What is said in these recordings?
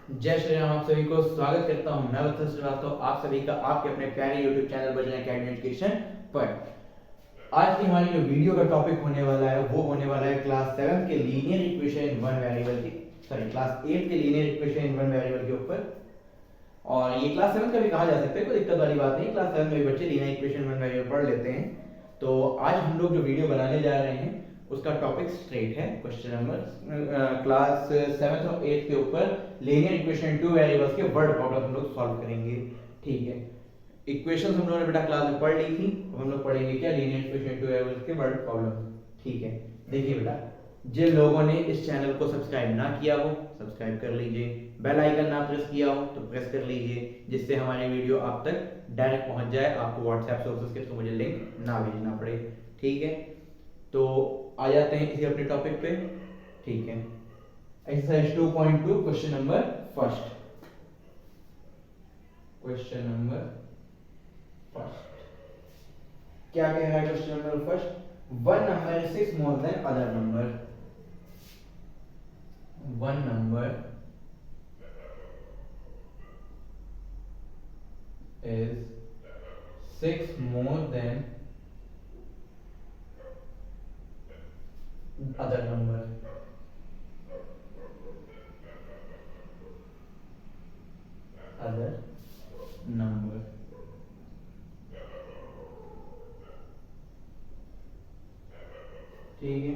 जय श्री राम। आप सभी को स्वागत करता हूं मैं वत्सल श्रीवास्तव आप सभी का आपके अपने प्यारे यूट्यूब चैनल बजना अकेडमी एजुकेशन पर। आज की हमारी जो वीडियो का टॉपिक होने वाला है वो होने वाला है क्लास 7 के linear equation in one variable की क्लास 8 के linear equation in one variable के ऊपर। और ये क्लास 7 का भी कहा जा सकता है, कोई दिक्कत वाली बात नहीं। क्लास 7 में भी बच्चे लीनियर इक्वेशन वन वेरिएबल पढ़ लेते हैं। तो आज हम लोग जो वीडियो बनाने जा रहे हैं उसका टॉपिक स्ट्रेट है क्वेश्चन नंबर क्लास 7 और 8 के ऊपर लीनियर इक्वेशन टू वेरिएबल्स के वर्ड प्रॉब्लम हम लोग सॉल्व करेंगे। ठीक है, इक्वेशंस हम लोगों ने बेटा क्लास में पढ़ ली थी, अब हम लोग पढ़ेंगे क्या लीनियर इक्वेशन टू वेरिएबल्स के वर्ड प्रॉब्लम। ठीक है, देखिए बेटा, जिन लोगों ने इस चैनल को सब्सक्राइब ना किया हो सब्सक्राइब कर लीजिए, बेल आइकन ना प्रेस किया हो तो प्रेस कर लीजिए, जिससे हमारी वीडियो आप तक डायरेक्ट पहुंच जाए, आपको व्हाट्सएप सोर्सेस के थ्रू मुझे लिंक ना भेजना पड़े। ठीक है, तो आ जाते हैं इसी अपने टॉपिक पे। ठीक है, exercise 2.2 question number first. Question number first क्या कह रहा है? Question number first, one number is 6 more than other number. One number is 6 more than other number. Other number. ठीक है,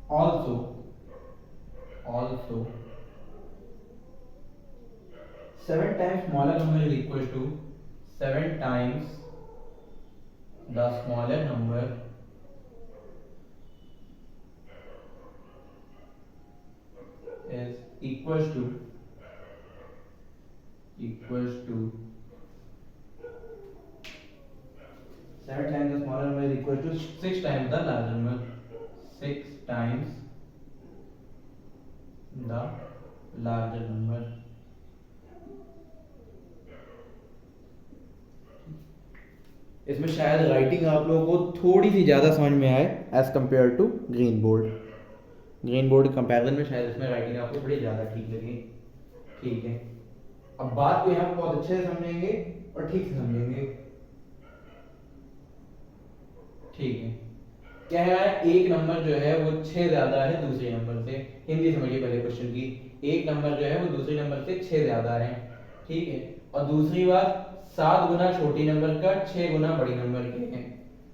also 7 times smaller number is equal to 7 times the smaller number is equals to 7 times the smaller number is equal to 6 times the larger number. 6 times the larger number. इसमें शायद writing आप लोगों को थोड़ी सी ज़्यादा समझ में आए as compare to green board. Green board comparison में शायद इसमें राइटिंग आपको थोड़ी ज़्यादा ठीक लगी। ठीक है, अब बात को यहाँ बहुत अच्छे से समझेंगे और ठीक से समझेंगे। ठीक है, क्या है, एक नंबर जो है वो 6 ज्यादा है दूसरे नंबर से। हिंदी समझिए पहले क्वेश्चन की, एक नंबर जो है वो दूसरे नंबर से 6 ज्यादा है। ठीक है, और दूसरी बात 7 गुना छोटी नंबर का 6 गुना बड़ी नंबर के हैं।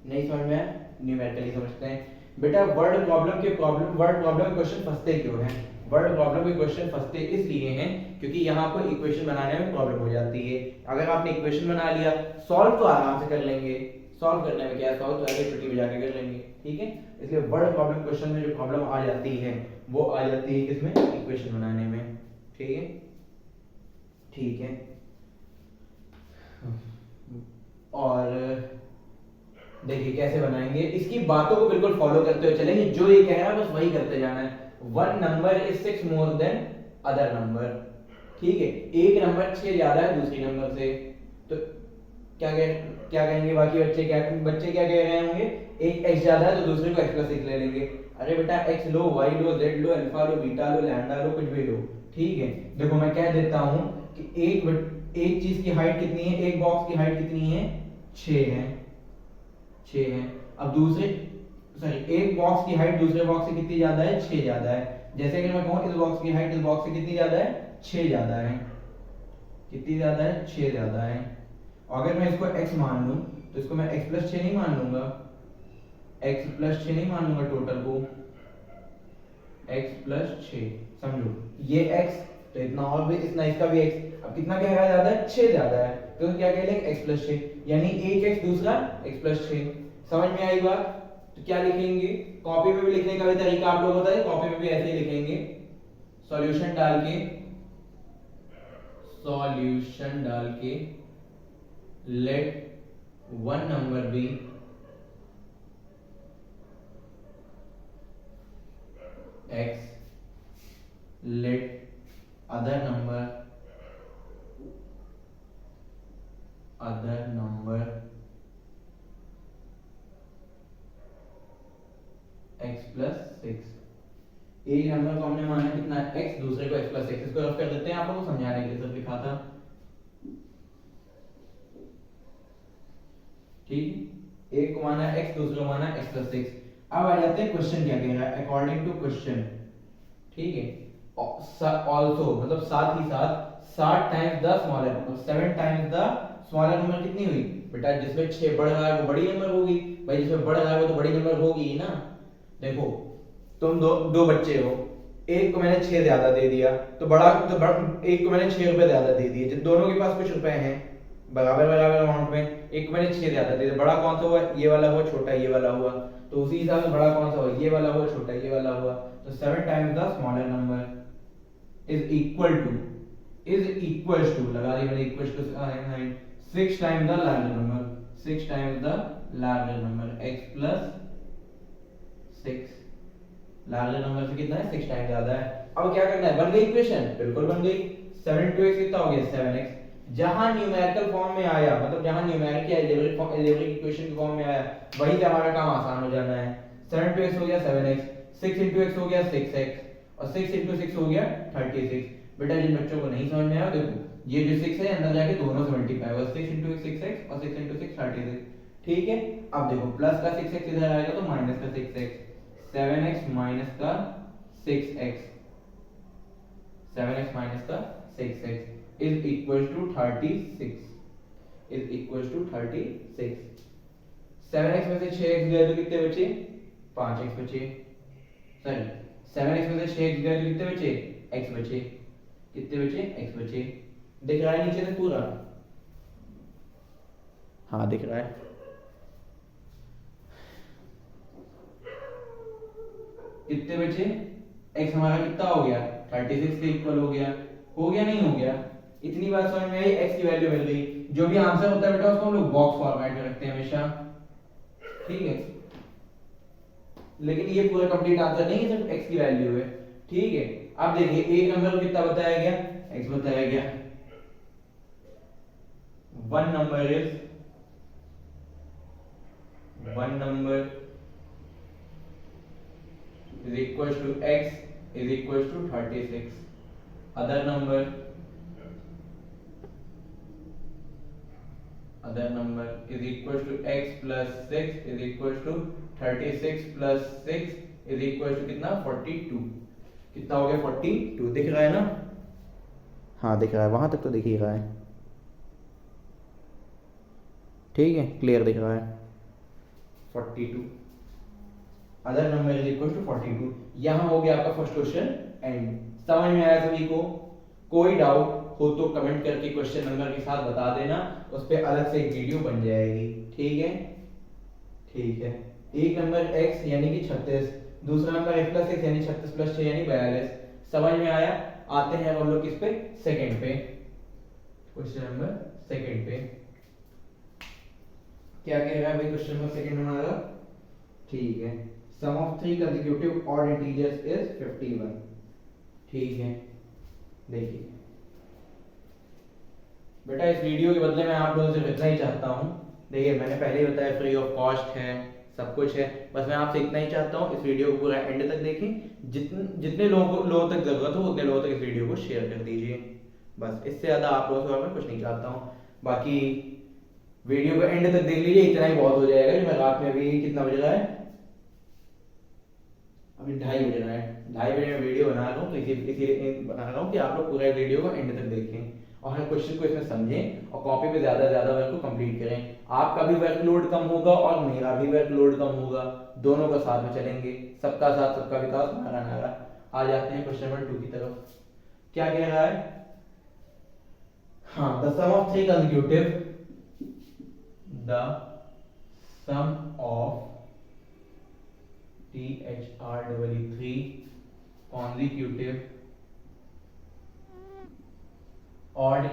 नहीं समझ में आया? न्यूमेरिकली समझते हैं बेटा। वर्ड प्रॉब्लम क्वेश्चन फंसते क्यों हैं? वर्ड प्रॉब्लम के क्वेश्चन फंसते इसलिए हैं क्योंकि यहाँ पर इक्वेशन बनाने में प्रॉब्लम हो जाती है। अगर आपने इक्वेशन बना लिया, सॉल्व तो आराम से कर लेंगे, सॉल्व करने में क्या है, सॉल्व तो ऐसे छुट्टी में जाके कर लेंगे। ठीक है, इसलिए वर्ड प्रॉब्लम क्वेश्चन में जो प्रॉब्लम आ जाती है वो आ जाती है किसमें? इक्वेशन बनाने में। ठीक है, ठीक है, और देखिए कैसे बनाएंगे, इसकी बातों को बिल्कुल फॉलो करते हुए चलेंगे, जो ये कह रहा है बस वही करते जाना है। One number is 6 more than other number. ठीक है, एक नंबर 6 ज्यादा है दूसरी नंबर से, तो क्या कहेंगे बाकी बच्चे? क्या कह रहे होंगे? एक x ज्यादा है तो दूसरे को x प्लस 6 ले लेंगे। अरे बेटा x लो, y लो, z लो, अल्फा लो, बीटा लो, लैम्डा लो, कुछ भी लो। ठीक है, देखो मैं कह देता हूं कि एक चीज की हाइट कितनी है, एक बॉक्स की हाइट कितनी है? 6 है। 6 है। अब एक बॉक्स की हाइट दूसरे बॉक्स से कितनी ज्यादा है? 6 ज्यादा है। जैसे कि मैं कहूं इस बॉक्स की हाइट इस बॉक्स से कितनी ज्यादा है? 6 ज्यादा है। कितनी ज्यादा है? 6 ज्यादा है। अगर मैं इसको x मान लूं तो इसको मैं x प्लस 6 नहीं मान लूंगा, x प्लस 6 नहीं मान लूंगा टोटल को, x प्लस 6 समझो ये x, तो इतना और भी इतना इसका भी x। अब कितना कह रहा है? ज्यादा है, 6 ज्यादा है, तो क्या कह लेंगे? x प्लस 6, यानी एक x दूसरा x प्लस 6। समझ में आई बात? तो क्या लिखेंगे? कॉपी में भी लिखने का भी तरीका आप लोगों को पता है, कॉपी में भी ऐसे ही लिखेंगे, सॉल्यूशन डाल के let one number be x, let other number x plus 6। एक नंबर को हमने माना कितना x, दूसरे को x प्लस एक्स। इसको रफ कर देते हैं, आप लोगों को समझाने के लिए सिर्फ लिखा था, ठीक। एक को माना x, दूसरे को माना x प्लस एक्स। अब आ जाते हैं क्वेश्चन क्या कह रहा है, अकॉर्डिंग टू क्वेश्चन, ठीक है। ऑल्सो मतलब साथ ही साथ 7 times the smaller number, 7 times the smaller number कितनी हुई बेटा, जिसमें 6 बढ़ रहा है वो बड़ी नंबर होगी भाई, जिसमें बढ़ रहा है वो तो बड़ी नंबर होगी ही ना। देखो तुम दो बच्चे हो, एक को मैंने 6 ज्यादा दे दिया तो एक को मैंने 6 रुपए ज्यादा दे दिए, जब दोनों के पास कुछ रुपए हैं बराबर बराबर अमाउंट में, एक को मैंने 6 ज्यादा दे दिया, बड़ा कौन सा हुआ, ये वाला हुआ, छोटा ये वाला हुआ, तो उसी हिसाब से बड़ा कौन सा हुआ, ये वाला हुआ, छोटा ये वाला हुआ। तो 7 times the smaller number is equals to लगा दी मैंने, equals to 6 times the larger number, 6 times the larger number x plus 6, larger number से कितना है 6 टाइम्स ज्यादा है। अब क्या करना है, बन गई इक्वेशन, बिल्कुल बन गई। 7 into x कितना हो गया 7x, जहां न्यूमेरिकल फॉर्म में आया, मतलब जहां न्यूमेरिक या अलजेब्रिक इक्वेशन के फॉर्म में आया, वहीं से हमारा काम आसान हो जाना है। 7 into x हो गया 7x, 6 into x हो गया 6x, और 6 into 6 हो गया 36। बेटा जिन बच्चों को नहीं समझ में आया देखो ये जो 6 है अंदर जाके दोनों से मल्टीप्लाई होगा, 6 into x 6x और 6 into 6 36, ठीक है। अब देखो प्लस का 6x इधर आएगा तो माइनस का 6x, 7x माइनस का 6x, 7x माइनस का 6x is equal to 36, is equal to 36। 7x में से 6x गए तो कितने बचे, 5x बचे, सॉरी 7x में से 6x गए तो कितने बचे, x बचे, कितने बचे, x बचे। दिख रहा है नीचे से पूरा, हाँ दिख रहा है, कितने बचे, x हमारा कितना हो गया 36 के इक्वल हो गया, नहीं हो गया। इतनी बात समझ में आई, x की वैल्यू मिल गई। जो भी आंसर होता है बेटा उसको हम लोग बॉक्स फॉर्मेट में रखते हैं हमेशा, ठीक है। लेकिन ये पूरा कंप्लीट आंसर नहीं है, सिर्फ x की वैल्यू है, ठीक है। अब देखिए एक नंबर कितना बताया गया, x बताया गया, one number is equals to x is equals to 36, other number is equals to x plus 6 is equals to 36 plus 6 is equals to कितना 42, कितना हो गया 42, दिख रहा है ना, हाँ दिख रहा है, वहां तक तो दिख ही रहा है, ठीक है, क्लियर दिख रहा है 42, other number is equal to 42। यहां हो गया आपका फर्स्ट क्वेश्चन एंड। समझ में आया सभी को, कोई डाउट हो तो कमेंट करके क्वेश्चन नंबर के साथ बता देना, उस पे अलग से एक वीडियो बन जाएगी, ठीक है, ठीक है। एक नंबर x यानी कि 36, दूसरा नंबर x प्लस 6 यानी 36 प्लस 6 यानी 42। समझ में आया। आते हैं हम लोग किस पे, सेकंड पे, क्वेश्चन नंबर सेकंड पे। क्या कह रहा है भाई क्वेश्चन नंबर सेकंड हमारा, ठीक है, sum of 3 consecutive odd integers is 51, ठीक है। देखिए बेटा इस वीडियो के बदले में आप लोगों से इतना ही चाहता हूँ, देखिए मैंने पहले ही बताया फ्री ऑफ कॉस्ट है, सब कुछ है, बस मैं आपसे इतना ही चाहता हूँ इस वीडियो को पूरा एंड तक देखें, जितने लोगों तक जरूरत हो उतने लोगों तक इस वीडियो को शेयर कर दीजिए, बस इससे ज़्यादा आप लोगों से मैं कुछ नहीं चाहता हूँ। बाकी वीडियो को एंड तक देख लीजिए, इतना ही बहुत हो जाएगा। जो मैं रात में अभी कितना बज रहा है, अभी 2:30 बज रहा है, 2:30 बजे मैं वीडियो बना रहा हूँ, तो इसीलिए बना रहा हूँ कि आप लोग पूरा वीडियो को एंड तक देखें और हर क्वेश्चन को इसमें समझें और कॉपी पे ज्यादा ज्यादा वर्क को कंप्लीट करें। आपका भी वर्कलोड कम होगा और मेरा भी वर्कलोड कम होगा, दोनों का साथ में चलेंगे, सबका साथ सबका विकास, हमारा नारा। आ जाते हैं क्वेश्चन नंबर 2 की तरफ। क्या कह रहा है, हाँ, the sum of 3 consecutive, the sum of THR3 consecutive odd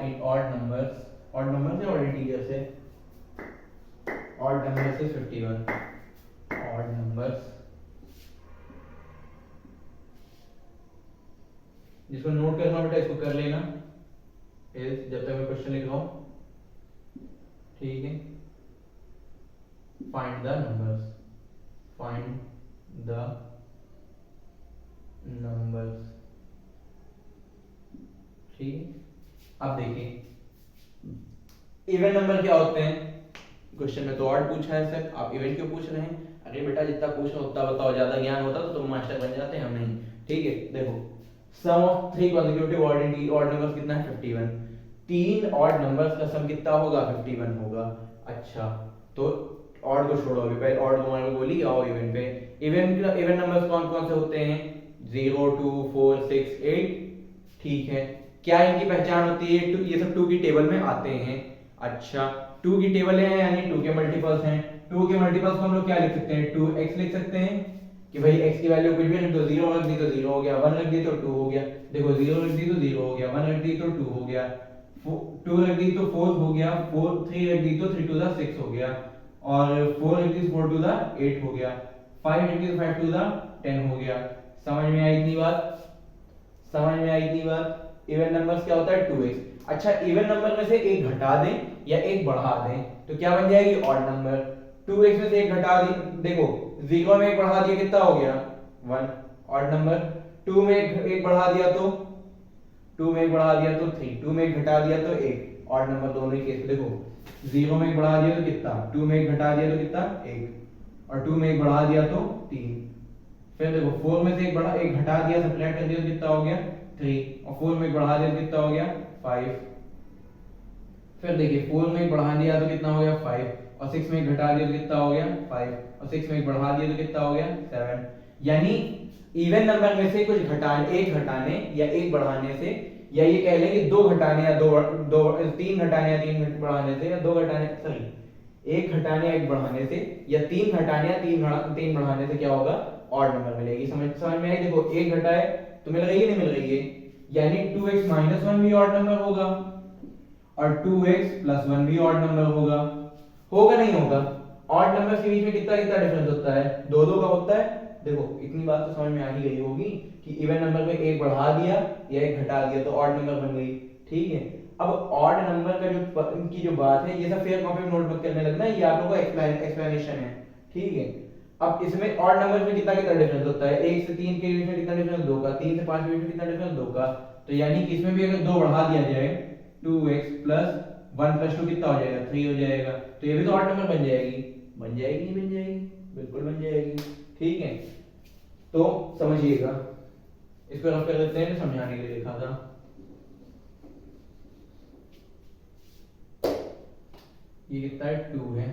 numbers या odd integers है, odd numbers से 51, odd numbers, जिसको नोट करना बेटा इसको कर लेना जब तक मैं क्वेश्चन लिख रहा हूं, ठीक है। Find the numbers. ठीक है, अब देखिए इवन नंबर क्या होते हैं। क्वेश्चन में तो ऑड पूछा है सर, आप इवन क्यों पूछ रहे हैं? अरे बेटा जितना पूछ रहे हो उतना बताओ, ज्यादा ज्ञान होता तो तुम मास्टर बन जाते, हम नहीं। ठीक है, देखो sum of three consecutive odd numbers कितना है 51। तीन ऑड नंबर्स का सम कितना होगा 51 होगा। अच्छा तो ऑड को छोड़ो, अभी पहले ऑड को मारो बोली, आओ इवन पे। इवन नंबर्स कौन कौन से होते हैं? 0 2 4 6 8। ठीक है, क्या इनकी पहचान होती है? ये सब 2 की टेबल में आते हैं। अच्छा 2 की टेबल है यानी 2 के मल्टीपल्स हैं। 2 के मल्टीपल्स को हम लोग क्या लिख सकते हैं? 2x लिख सकते हैं कि भाई x की वैल्यू कुछ भी रख दो, 0 रख दी तो 0 हो गया, 1 रख दी तो 2 हो गया। देखो 0 रख दी तो 0 हो गया, 1 रख दी तो 2 हो गया, 2 रख दी तो 4 हो गया, 3 रख दी तो 3 टू द 6 हो गया, और 4 रख दी तो 4 टू द 8 हो गया, 5 रख दी तो 5 टू द 10 हो गया। समझ में आई इतनी बात? समझ में आई इतनी बात? इवन नंबर्स क्या होता है 2x। अच्छा इवन नंबर में से एक घटा दें या एक बढ़ा दें तो क्या बन जाएगी? Odd number. 2x में से एक घटा दी, देखो 0 में एक बढ़ा दिया कितना हो गया? 1 ऑड नंबर। 2 में एक बढ़ा दिया तो 2 में एक बढ़ा दिया तो 3, 2 में एक घटा दिया तो 1 ऑड नंबर। दोनों ही केस देखो 0 में एक बढ़ा दिया तो कितना, 2 में एक घटा दिया तो कितना 1, और 2 में एक बढ़ा दिया तो 3। फिर देखो 4 में से एक घटा दिया, सब्ट्रैक्ट कर दिया तो कितना हो गया 3, और 4 में एक बढ़ा दिया तो कितना हो गया 5। फिर देखिए 4 में एक बढ़ा दिया तो कितना हो गया 5, और 6 में एक घटा दिया तो कितना हो गया 5, और 6 में एक बढ़ा दिया तो कितना हो गया 7। यानी इवन नंबर में से कुछ घटाने, एक घटाने या एक बढ़ाने से, या ये कह लें कि दो घटाने या दो तीन घटाने या तीन बढ़ाने से, या दो घटाने सॉरी एक घटाने या एक बढ़ाने से, या तीन घटाने या तीन बढ़ाने से क्या होगा? ऑड नंबर मिलेगी। समझ में आई? देखो एक घटाए तो मिल रही है, नहीं मिल रही है, यानी 2x माइनस 1 भी ऑड नंबर होगा, और 2x प्लस 1 भी ऑड नंबर होगा। होगा नहीं होगा? ऑड नंबर्स के बीच में कितना कितना डिफरेंस होता है? दो दो का होता है। देखो इतनी बात तो समझ में आ ही गई होगी कि इवन नंबर में एक बढ़ा दिया या एक घटा दिया तो ऑड नंबर बन गई। ठीक है, अब ऑड नंबर का जो इनकी जो बात है, ये सब फेयर कॉपी में नोट मत करने लगना, ये आप लोगों का एक्सप्लेनेशन है। ठीक है, अब इसमें ऑड नंबर में कितना कितना डिफरेंस होता है? 1 से 3 के बीच में कितना डिफरेंस? 2 का। 3 से 5 के बीच में कितना डिफरेंस? 2 का। तो यानी कि इसमें भी अगर 2 बढ़ा दिया जाए, 2x प्लस 1 प्लस 2 कितना हो जाएगा? 3 हो जाएगा। तो ये भी तो ऑड नंबर बन जाएगी। बन जाएगी नहीं बन जाएगी? बिल्कुल बन जाएगी। ठीक है, तो समझिएगा, इसको रफ कर देते हैं, समझाने के लिए लिखा था। ये कितना है? 2 है।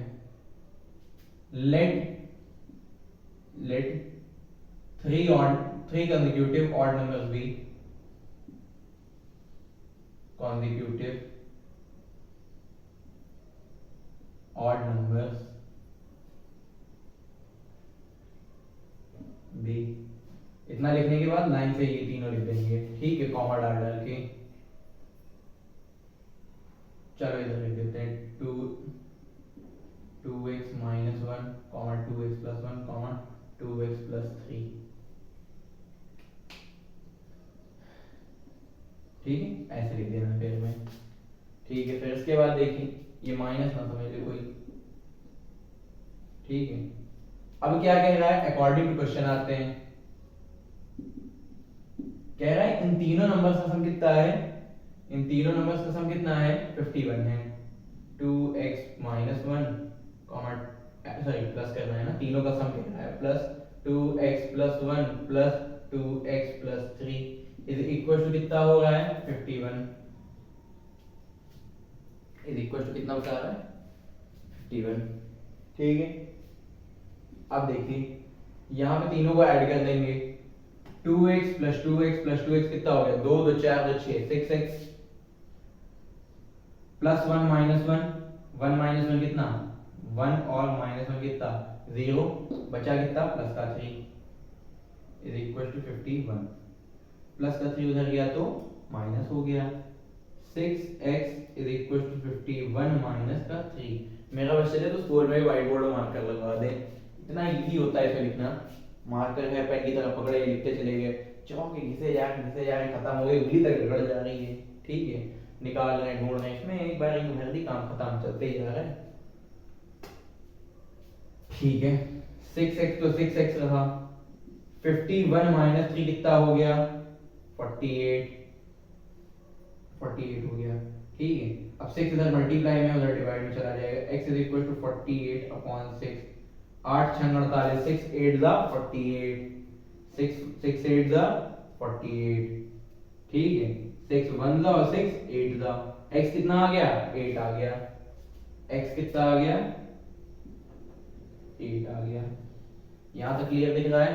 Let 3 consecutive odd numbers be consecutive odd numbers be, इतना लिखने के बाद लाइन से ये तीनों लिख देंगे। ठीक है, कॉमा डाल डाल के। चलो इधर लिख देते हैं 2x minus 1 comma 2x plus 1 comma 2x plus 3। ठीक है, ऐसे लिख देना फिर में। ठीक है, फिर इसके बाद देखिए ये माइनस ना समझ ले कोई। ठीक है, अब क्या कह रहा है? अकॉर्डिंग टू क्वेश्चन आते हैं। कह रहा है इन तीनों नंबर्स का सम कितना है? इन तीनों नंबर्स का सम कितना है? 51 है। 2x minus 1 comma sorry plus करना है ना, तीनों का सम कितना है? Plus 2x plus 1 plus 2x plus 3 is equal to कितना हो रहा है? 51 इज इक्वल टू कितना बता रहा है? 51। ठीक है, अब देखिए यहां पे तीनों को ऐड कर देंगे। 2x plus 2x plus 2x कितना हो गया? 2 2 4 2 6 6x प्लस 1 माइनस 1 1 माइनस 1 कितना? 1 और माइनस 1 कितना? 0 बचा कितना? प्लस का 3 इज इक्वल टू 51। प्लस का 3 उधर गया तो माइनस हो गया। 6x is equal to 51 minus का 3। मेरा बस चले तो स्कूल में व्हाइट बोर्ड में मार्कर लगवा दे, इतना इजी होता है इसे लिखना। मार्कर है पेन की तरह पकड़े लिखते चले गए, चौक घिसे जा रहे खत्म हो गई, उंगली तक रगड़ जा रही है। ठीक है, निकाल रहे ढूंढ रहे, इसमें एक बार एक भर दी काम खत्म, चलते ही जा रहा है। ठीक है, 6x तो 6x रहा, 51 माइनस 3 कितना हो गया? 48। 48 हो गया। ठीक है, अब 6 इधर मल्टीप्लाई में उधर डिवाइड में चला जाएगा। x is equal to 48 upon 6। 8 6 48, 6 8 the 48, 6 8 the 48। ठीक है, 6 1 द और 6 8 द। x कितना आ गया? 8 आ गया। x कितना आ गया? 8 आ गया। यहां तक क्लियर दिख रहा है?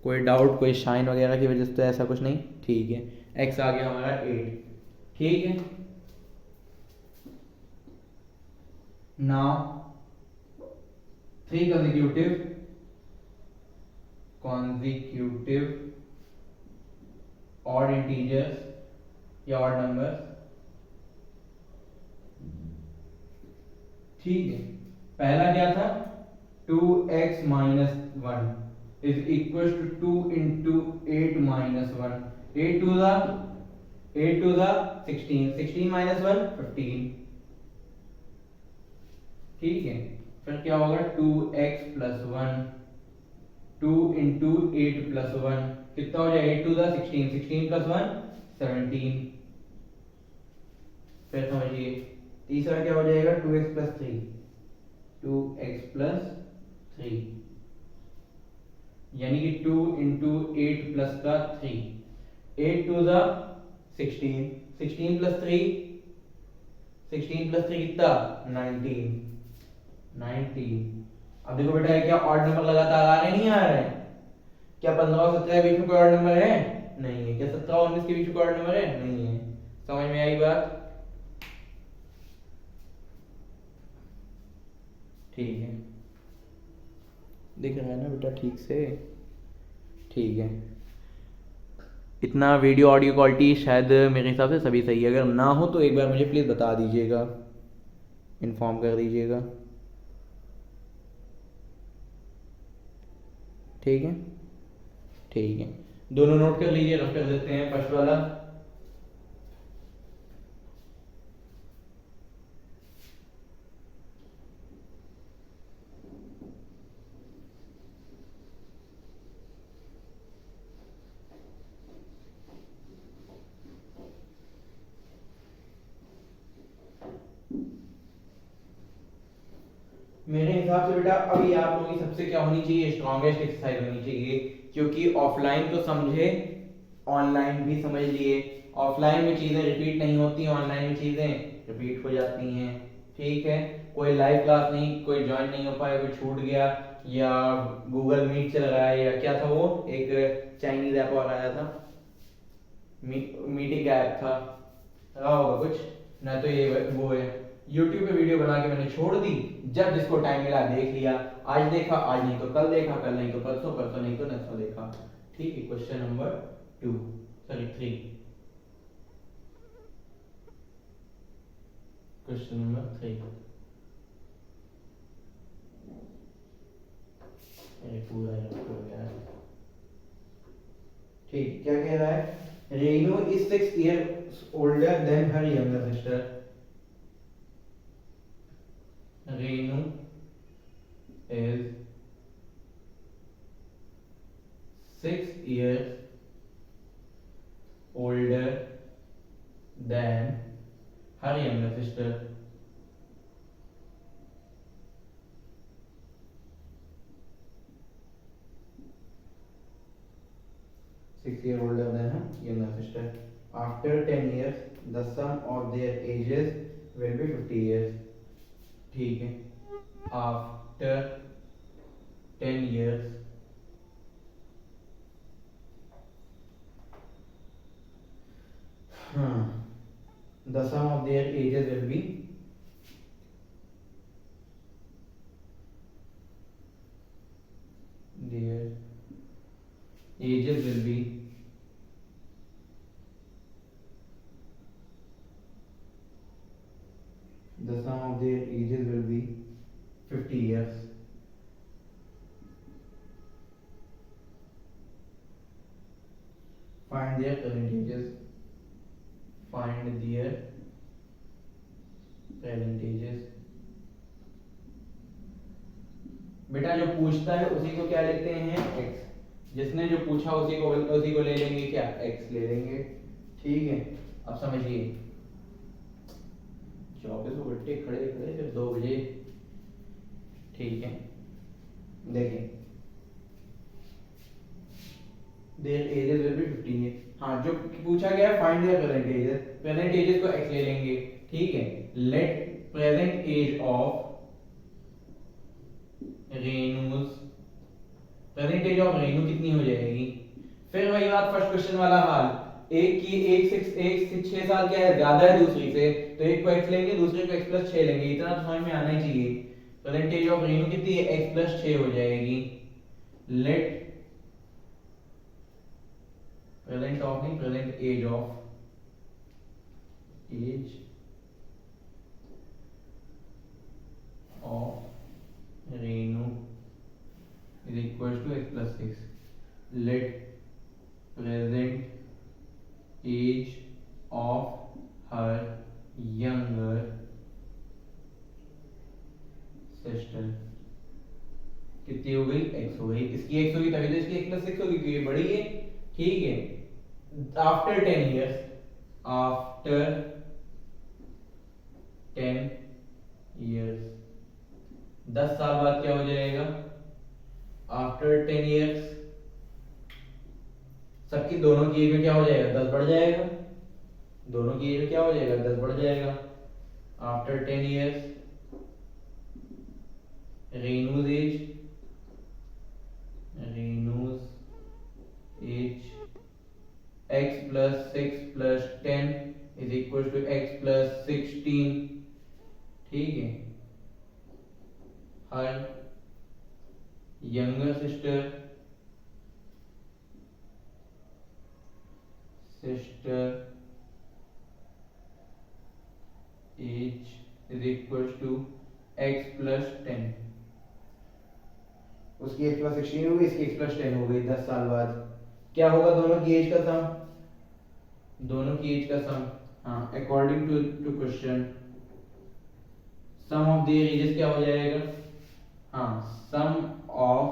कोई डाउट, कोई शाइन वगैरह की वजह से तो ऐसा कुछ नहीं? ठीक है, x आ गया हमारा 8। ठीक है, नाउ 3 consecutive odd integers या odd numbers। ठीक है, पहला क्या था? 2x minus 1 is equal to 2 into 8 minus 1। 8 two the 16, 16 minus 1 15। ठीक है, फिर क्या होगा? 2x प्लस 1, 2 इंटू 8 प्लस 1 कितना हो जाएगा? 8 टू द 16, 16 प्लस 1 17। फिर समझिए तीसरा क्या हो जाएगा? 2x प्लस 3, 2x प्लस 3 यानी कि 2 इंटू 8 प्लस का 3, 8 टू द 16, 16 प्लस 3, 16 प्लस 3 कितना? 19, 19। अब देखो बेटा, क्या ऑड नंबर लगातार आ रहे नहीं आ रहे? क्या 15 और 17 के बीच में कोई ऑड नंबर है? नहीं है। क्या 17 और 19 के बीच में कोई ऑड नंबर है? नहीं है। समझ में आई बात? ठीक है, दिख रहा है ना बेटा ठीक से? ठीक है, इतना वीडियो ऑडियो क्वालिटी शायद मेरे हिसाब से सभी सही है। अगर ना हो तो एक बार मुझे प्लीज़ बता दीजिएगा, इन्फॉर्म कर दीजिएगा। ठीक है, ठीक है, दोनों नोट कर लीजिए, रफ कर देते हैं। फर्स्ट वाला, मेरे हिसाब से बेटा अभी आप लोगों की सबसे क्या होनी चाहिए? स्ट्रॉन्गेस्ट एक्सरसाइज होनी चाहिए, क्योंकि ऑफलाइन तो समझे, ऑनलाइन भी समझ लिए। ऑफलाइन में चीजें रिपीट नहीं होती, ऑनलाइन में चीजें रिपीट हो जाती हैं। ठीक है, कोई लाइव क्लास नहीं, कोई ज्वाइन नहीं हो पाया, कोई छूट गया, या गूगल मीट चल रहा है, या क्या था वो एक चाइनीज ऐप और आया था, मीटिंग का ऐप था, रहा होगा कुछ ना, तो ये वो है। यूट्यूब पे वीडियो बना के मैंने छोड़ दी, जब जिसको टाइम मिला देख लिया। आज देखा, आज नहीं तो कल देखा, कल नहीं तो परसों, परसों नहीं तो नरसों देखा। ठीक है, question number 2, sorry 3, question number 3। पूरा हो गया। ठीक, क्या कह रहा है? Renu is 6 years older than her younger sister। Renu is 6 years older than her younger sister। 6 years older than her younger sister। After 10 years, the sum of their ages will be 50 years। ठीक है, after 10 years, the sum of their ages will be their ages will be the sum of their ages will be 50 years। Find their current ages। Find their current ages। बेटा जो पूछता है उसी को क्या लेते हैं, x। जिसने जो पूछा उसी को ले लेंगे क्या, x ले लेंगे। ठीक है, अब समझिए 24 खड़े खड़े फिर 2 बजे। ठीक है, देखिए देयर एजेस विल बी 15 है। हाँ, जो पूछा गया है फाइंड देयर प्रेजेंट एजेस को x ले लेंगे। ठीक है, let present age of Renu's, present age of Renu कितनी हो जाएगी। फिर वही बात, फर्स्ट क्वेश्चन वाला हाल, एक 6 साल क्या है, ज्यादा है दूसरी से, तो एक को x लेंगे, दूसरे को x+6 लेंगे। इतना तो समझ में आना ही चाहिए। प्रेजेंट एज ऑफ रेनू कितनी है, x+6 हो जाएगी। लेट प्रेजेंट ऑफ नहीं, present age of Renu is equals to x+6. Let present age of her younger sister कितनी हो गई, x हो गई। इसकी x होगी तभी तो इसकी x+6 होगी, क्योंकि ये बड़ी है। ठीक है, आफ्टर 10 years, आफ्टर 10 years 10 साल बाद क्या हो जाएगा, आफ्टर 10 years सबकी दोनों की एज में क्या हो जाएगा, 10 बढ़ जाएगा। दोनों की एज में क्या हो जाएगा, 10 बढ़ जाएगा। After 10 years Renu's age x+6+10 is equals to x+16। ठीक है, हर younger sister age is equals to x+10। उसकी x+16 हो गई, इसकी x+10 हो गई। 10 साल बाद क्या होगा, दोनों की एज का सम, दोनों की एज का सम। हाँ, according to question sum of their ages क्या हो जाएगा, हाँ sum of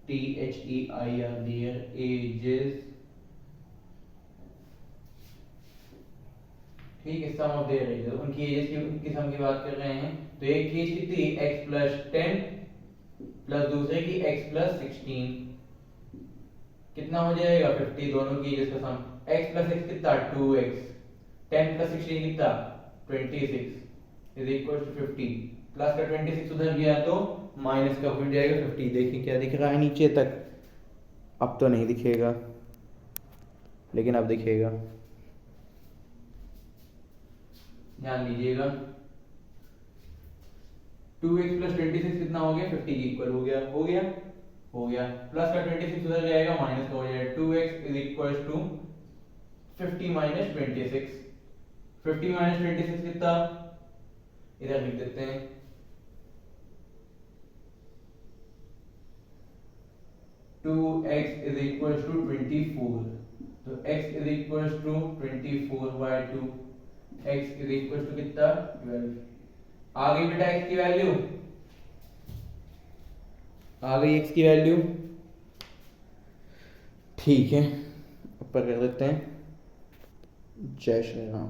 THEIR their ages. ठीक है, सम ऑफ देयर एजेस, उनकी एजेस की सम की बात कर रहे हैं। तो एक की एज कितनी, x+10 प्लस दूसरे की x+16 कितना हो जाएगा, 50। दोनों की एजेस का सम, x+6 कितना, 2x, 10+16 कितना, 26 इज इक्वल टू 50। प्लस का 26 उधर गया तो माइनस का हो जाएगा 50। देखिए क्या दिख रहा है नीचे तक, अब तो नहीं दिखेगा लेकिन अब दिखेगा, ध्यान दीजिएगा। 2x+26 कितना हो गया, 50 के इक्वल हो गया, हो गया, हो गया। प्लस का 26 उधर जाएगा, माइनस का हो जाएगा। 2x is equal to 50 minus 26। 50 minus 26 कितना, इधर लिख देते हैं। 2x इज इक्वल टू 24, तो x is equal to 24/2, x is equal to कितना, 12। आ गई बेटा x की वैल्यू, आ गई x की वैल्यू। ठीक है, ऊपर कर देते हैं जय श्री राम।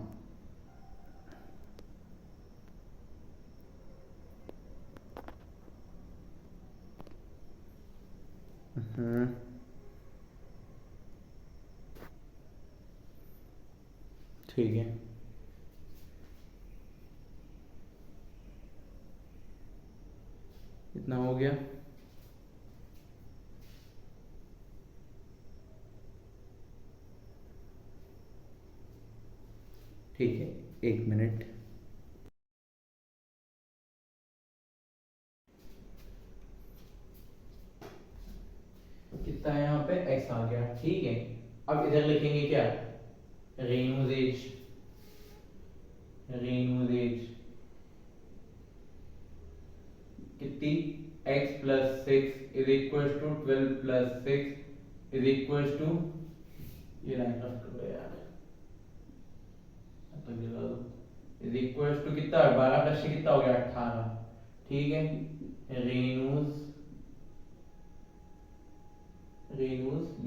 ठीक है, इतना हो गया। ठीक है, 1 मिनट। कितना है यहाँ पे, x आ गया। ठीक है, अब इधर लिखेंगे क्या, रेनूज एज, रेनूज एज कितनी, x+6 is equal to 12+6 is equal to, ये लाइन रफ कर दो यार, तो गिरा दो, इज इक्वल टू कितना, 12+6 कितना हो गया, 18। ठीक है, Renu's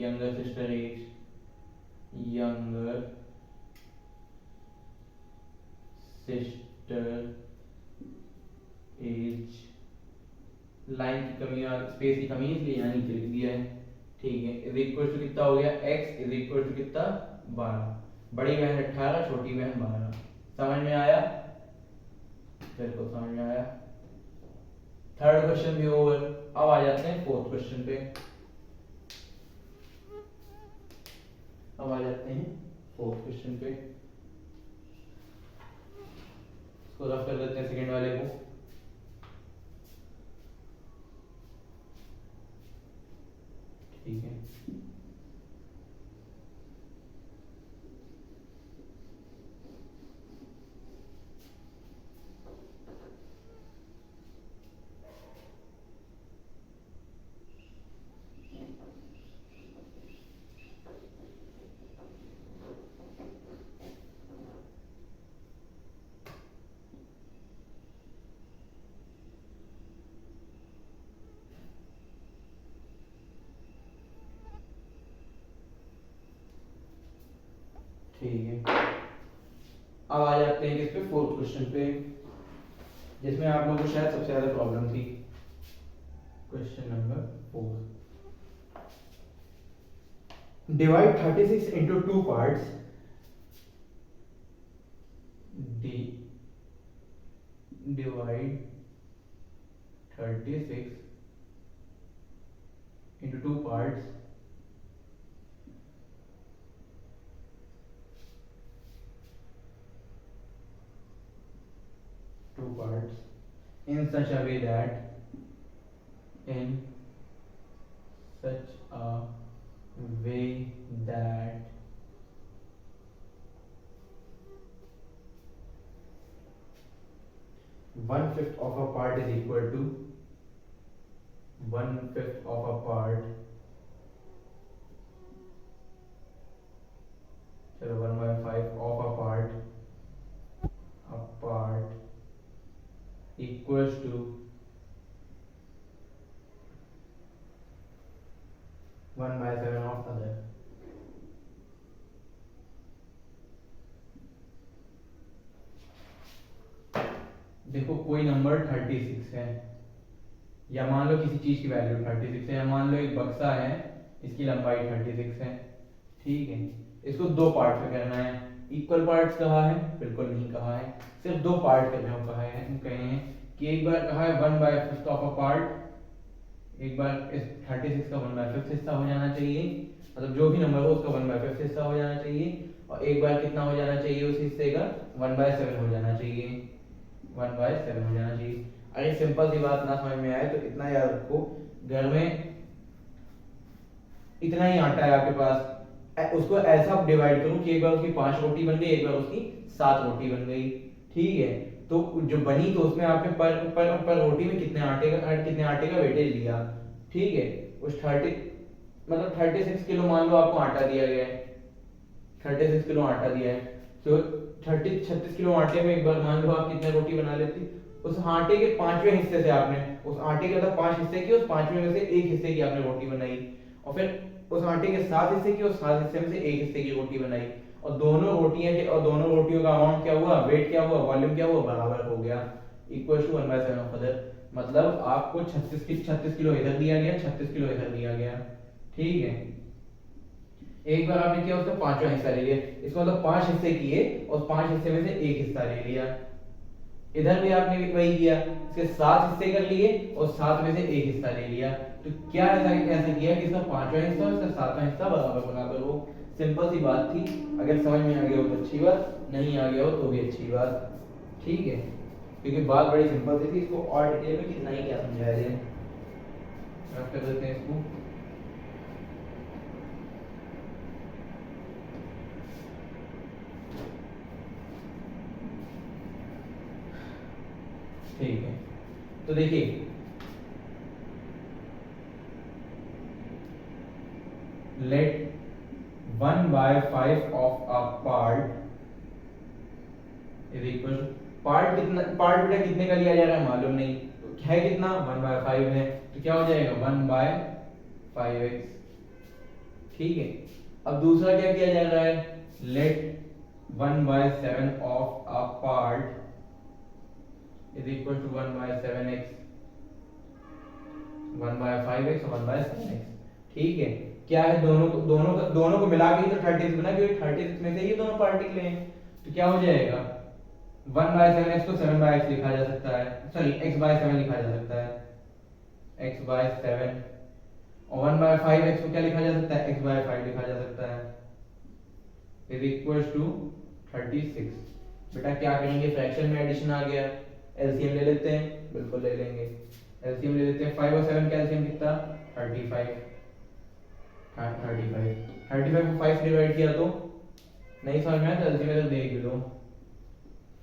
younger sister age, younger sister age, line की कमी और स्पेस की कमी है इसलिए यहाँ नीचे लिख दिया है। ठीक है, इज इक्वल टू कितना हो गया, x इज इक्वल टू कितना 12, बड़ी बहन 18 छोटी बहन 12। समझ में आया, बिल्कुल समझ में आया। थर्ड क्वेश्चन भी ओवर। अब आ जाते हैं फोर्थ क्वेश्चन पे। अब आ जाते हैं फोर्थ क्वेश्चन पे, इसको रफ कर देते हैं सेकंड वाले को। ठीक है, ठीक है। अब आ जाते हैं किस पे, फोर्थ क्वेश्चन पे, जिसमें आप लोगों को शायद सबसे ज्यादा प्रॉब्लम थी। Question number 4, divide 36 into 2 parts, divide 36 into 2 parts, in such a way that 1/5 of a part is equal to 1/5 of a part, चलो 1/5 of a part equals to 1/7 of other। देखो कोई नंबर 36 है, या मान लो किसी चीज की वैल्यू 36 है, या मान लो एक बक्सा है, इसकी लंबाई 36 है। ठीक है, इसको दो पार्ट में करना है। इक्वल पार्ट्स कहा है, बिल्कुल नहीं कहा है, सिर्फ दो पार्ट करने को कहा है। कहे हैं कि एक बार कहा है 1/5 ऑफ अ पार्ट, एक बार इस 36 का 1/5 हिस्सा हो जाना चाहिए, मतलब जो भी नंबर हो उसका 1/5 हिस्सा हो जाना चाहिए, और एक बार कितना हो जाना चाहिए उस हिस्से का 1/7 हो जाना चाहिए, 1/7 हो जाना चाहिए। अरे सिंपल सी बात ना समझ में आए तो इतना याद रखो, घर में इतना ही आटा है आपके पास, उसको ऐसा डिवाइड करूं कि एक बार उसकी 5 रोटी बन गई, एक बार उसकी 7 रोटी बन गई। ठीक है, तो जो बनी तो उसमें आपने पर रोटी में कितने आटे का वेटेज लिया। ठीक है, उस 36 किलो मान लो आपको आटा दिया गया है, 36 किलो आटा दिया है, तो 36 किलो आटे में एक बार मान लो आप कितने रोटी बना लेती, उस आटे के 5वें हिस्से से आपने, उस आटे के 5 हिस्से की, उस 5वें में से एक हिस्से की आपने रोटी बनाई, और फिर उस आटे के 7 हिस्से की, उस 7 हिस्से में से एक हिस्से की रोटी बनाई, और दोनों रोटियों का अमाउंट क्या हुआ, वेट क्या हुआ, वॉल्यूम क्या हुआ, बराबर हो गया, इक्वल टू 1/7 ऑफ अदर। मतलब आपको 36 किलो इधर दिया गया, 36 किलो इधर दिया गया। ठीक है, एक बार आपने किया उसका 5वां हिस्सा ले लिया, इसको मतलब 5 हिस्से किए और 5 हिस्से में से एक हिस्सा ले लिया। इधर भी आपने भी वही किया, इसके 7 हिस्से कर लिए और 7 में से एक हिस्सा ले लिया। तो क्या ऐसा किया कि इसका 5वां हिस्सा और इसका 7वां हिस्सा बराबर हो। सिंपल सी बात थी, अगर समझ में आ गया हो तो अच्छी बात, नहीं आ गया हो तो भी अच्छी बात। ठीक है, क्योंकि बात बड़ी सिंपल सी थी, इसको और डिटेल में कितना ही क्या समझाया जाए। रख कर देते हैं इसको। ठीक है, तो देखिए let 1/5 of a part is equal, part बेटा कितने का लिया जा रहा है मालूम नहीं, तो है कितना 1/5 है, तो क्या हो जाएगा 1/5x। ठीक है, अब दूसरा क्या किया जा रहा है, let 1/7 of a part is equal to 1/7x, 1/5x और 1/7x। ठीक है, क्या है, दोनों को मिला के ही तो 36 बना, क्योंकि 36 में से ही दोनों पार्ट निकले हैं। तो क्या हो जाएगा 1/7x को 7/x लिखा जा सकता है, सॉरी x/7 लिखा जा सकता है, x/7, और 1/5x को क्या लिखा जा सकता है, x/5 लिखा जा सकता है, इज इक्वल टू 36। बेटा क्या करेंगे, फ्रैक्शन में एडिशन आ गया, एलसीएम ले लेते हैं, बिल्कुल ले लेंगे, एलसीएम ले लेते हैं। 5 और 7 का एलसीएम कितना, 35, 35 को 5 से डिवाइड किया तो नहीं समझ में आया, तो एलसीएम में तो देख लो,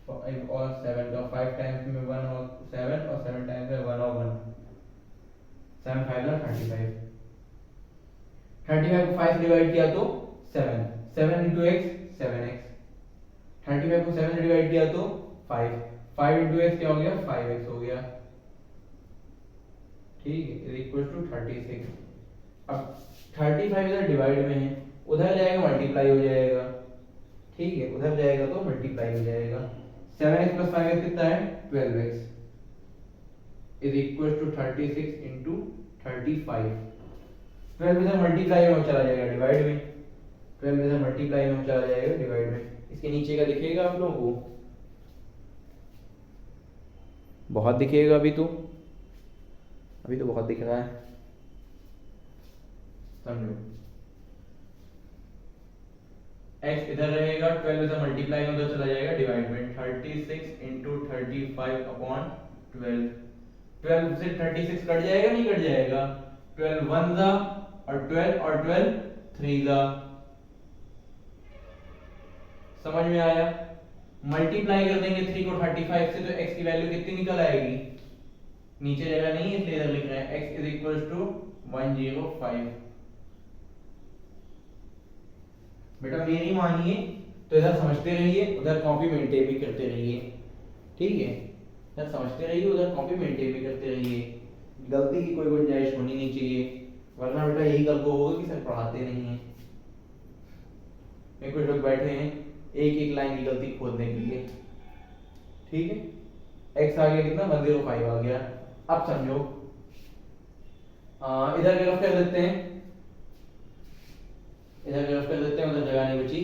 5 और 7 का 5 टाइम्स में 1 और 7 और 7 टाइम्स में 1 और 1, 7 5 का 35, 35 को 5 से डिवाइड किया तो 7, 7 into x 7x, 35 को 7 से डिवाइड किया तो 5, 5 into x क्या हो गया, 5x हो गया। ठीक है, इज इक्वल टू 36। अब 35 इधर डिवाइड में है, उधर जाएगा मल्टीप्लाई हो जाएगा। ठीक है, उधर जाएगा तो मल्टीप्लाई हो जाएगा। 7x plus 5x कितना है, 12x, is equal to 36 into 35। 12 इधर मल्टीप्लाई में चला जाएगा डिवाइड में, 12 इधर मल्टीप्लाई में चला जाएगा डिवाइड में। इसके नीचे का दिखेगा आप लोगों को, बहुत दिखेगा, अभी तो बहुत दिख रहा है, समझो। x इधर रहेगा, 12 इधर मल्टीप्लाई में उधर चला जाएगा डिवाइड में, 36 इंटू 35 अपॉन 12। 12 से 36 कट जाएगा, नहीं कट जाएगा, 12 1 जा और 12 और 12 3 जा। समझ में आया, मल्टीप्लाई कर देंगे 3 को 35 से, तो x की वैल्यू कितनी निकल आएगी, नीचे जगह नहीं है इसलिए इधर लिख रहे हैं, x इज इक्वल टू 105। बेटा मेरी मानिए तो इधर समझते रहिए, उधर कॉपी मेंटेन भी करते रहिए। ठीक है, इधर समझते रहिए, उधर कॉपी मेंटेन भी करते रहिए, गलती की कोई गुंजाइश होनी नहीं चाहिए, वरना बेटा यही गलती होगा कि सर पढ़ाते नहीं है। कुछ लोग बैठे हैं एक एक लाइन की गलती खोदने के लिए। ठीक है, x आ गया कितना, 105 आ गया। अब समझो, इधर ग्राफ कर देते हैं, उधर जगह नहीं बची।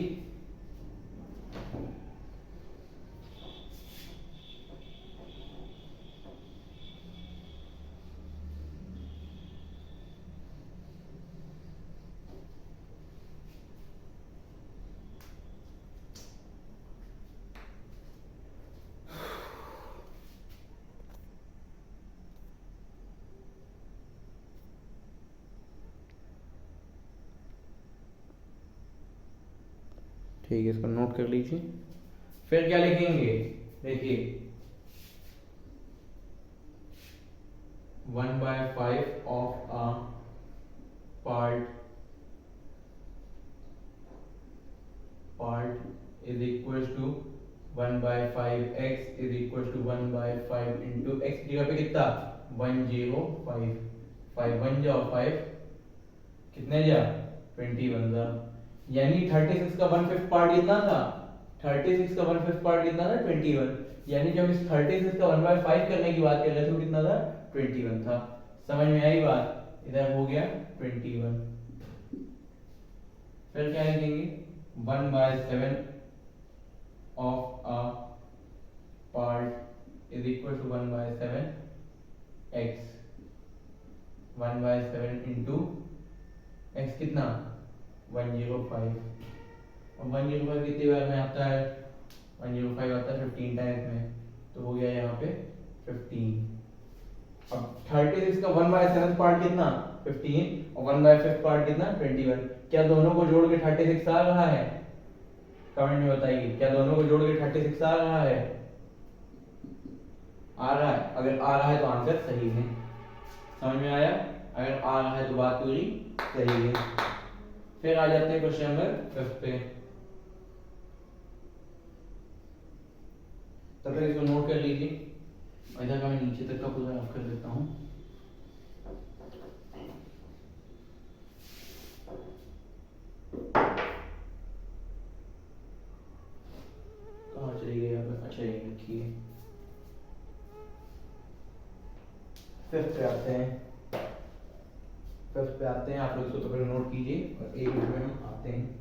ठीक है, इसको नोट कर लीजिए। फिर क्या लिखेंगे, देखिए 1/5 of a part is equal to 1/5x is equal to 1/5 into x की जगह पे कितना 105, 5 1 जा 5 कितने जा 21 जा, यानी 36 का 1/5 पार्ट कितना था, 36 का 1/5 पार्ट कितना था 21, यानी जब इस 36 का 1/5 करने की बात कर रहे थे वो कितना था 21 था। समझ में आई बात, इधर हो गया 21। फिर क्या लिखेंगे 1/7 of a part is equal to 1/7 x, 1/7 into x कितना 105, और 105 कितनी बार में आता है, 105 आता है 15 टाइम्स में, तो हो गया यहाँ पे 15। अब 36 का 1/7 पार्ट कितना 15 और 1/5 पार्ट कितना 21, क्या दोनों को जोड़ के 36 आ रहा है, कमेंट में बताइए, क्या दोनों को जोड़ के 36 आ रहा है, आ रहा है, अगर आ रहा है तो आंसर सही है। समझ में आया, अगर आ रहा है तो बात पूरी सही है। फिर आ जाते हैं क्वेश्चन नंबर 5 पे, तब तक इसको नोट कर लीजिए। इधर का मैं नीचे तक का पूरा रफ कर देता हूँ। कहाँ चली गई यहाँ पे? अच्छा यहीं रखी है। फिफ्थ पे आते हैं। आप लोग इसको तो पहले नोट कीजिए और एक मिनट में हम आते हैं।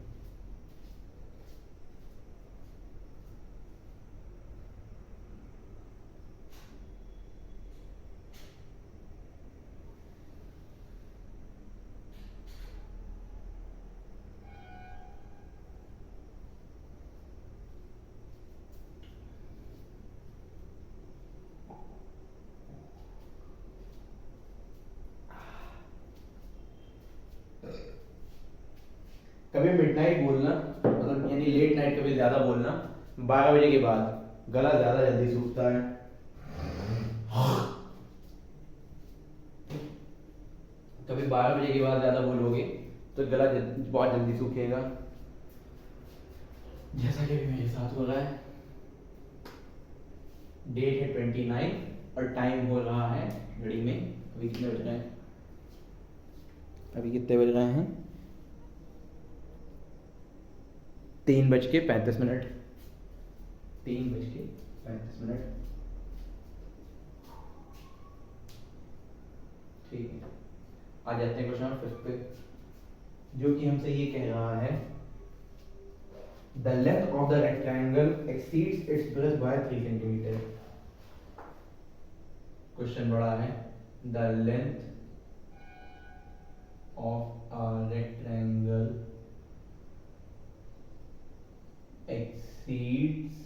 कभी मिडनाइट बोलना, मतलब यानी लेट नाइट कभी ज़्यादा बोलना, 12 बजे के बाद गला ज़्यादा जल्दी सूखता है। कभी 12 बजे के बाद ज़्यादा बोलोगे तो गला बहुत जल्दी सूखेगा, जैसा कि मेरे साथ हो रहा है। डेट है 29 और टाइम हो रहा है घड़ी में, अभी कितने बज रहे हैं? अभी कितने बज रहे हैं? 3:35। 3:35। ठीक है, आ जाते हैं क्वेश्चन नंबर 5 पे, जो कि हमसे ये कह रहा है the length of the rectangle exceeds its breadth by 3 centimetre. Question बड़ा है। The length of a rectangle exceeds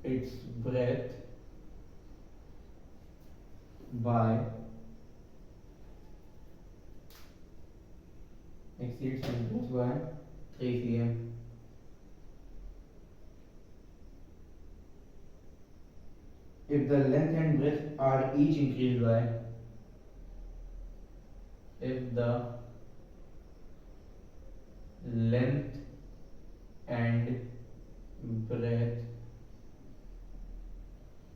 its breadth by 3 cm. If the length and breadth are each increased by, if the length and breadth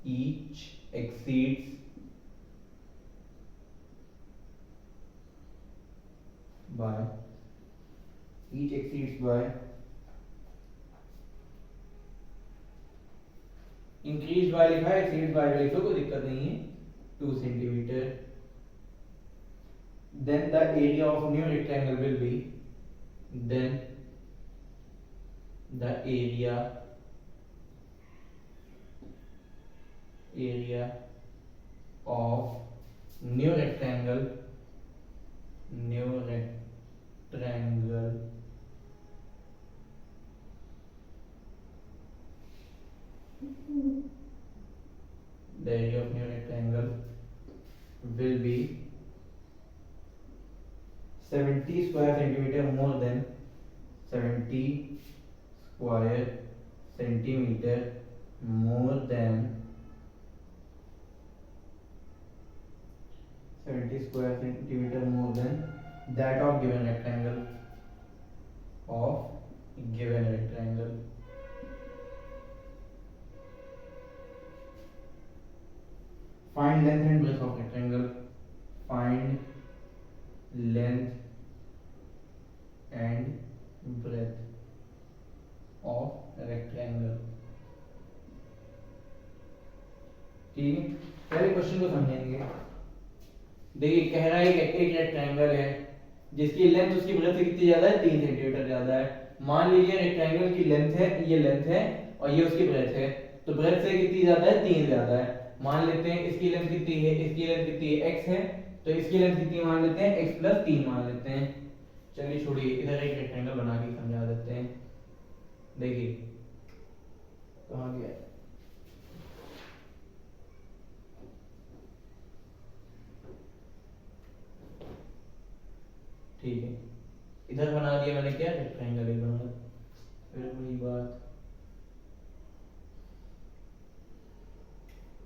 each exceeds by increase by लिखा है, exceed bye लिख दो, कोई दिक्कत नहीं है, 2 centimetre, then the area of new rectangle will be, then the area of new rectangle the area of new rectangle will be 70 square centimeter more than 70 square centimeter more than 70 square centimeter more than that of given rectangle, Find length and breadth of rectangle. Find length and breadth of rectangle. ठीक है, पहले question को समझेंगे। देखिए कह रहा है कि एक रेक्टेंगल है जिसकी लेंथ उसकी ब्रेथ से कितनी ज्यादा है? 3 सेंटीमीटर ज्यादा है। मान लीजिए रेक्टेंगल की लेंथ है, ये लेंथ है और ये उसकी ब्रेथ है, तो ब्रेथ से कितनी ज्यादा है? 3 ज्यादा है। मान लेते हैं इसकी लेंथ कितनी है, इसकी लेंथ कितनी है? x है, तो इसकी लेंथ कितनी मान लेते हैं? x + 3 मान लेते हैं। चलिए छोड़िए, इधर एक रेक्टेंगल बना के समझा देते हैं। देखिए कहाँ गया, ठीक है, इधर बना दिया मैंने, क्या रेक्टेंगल ही बना, फिर वही बात,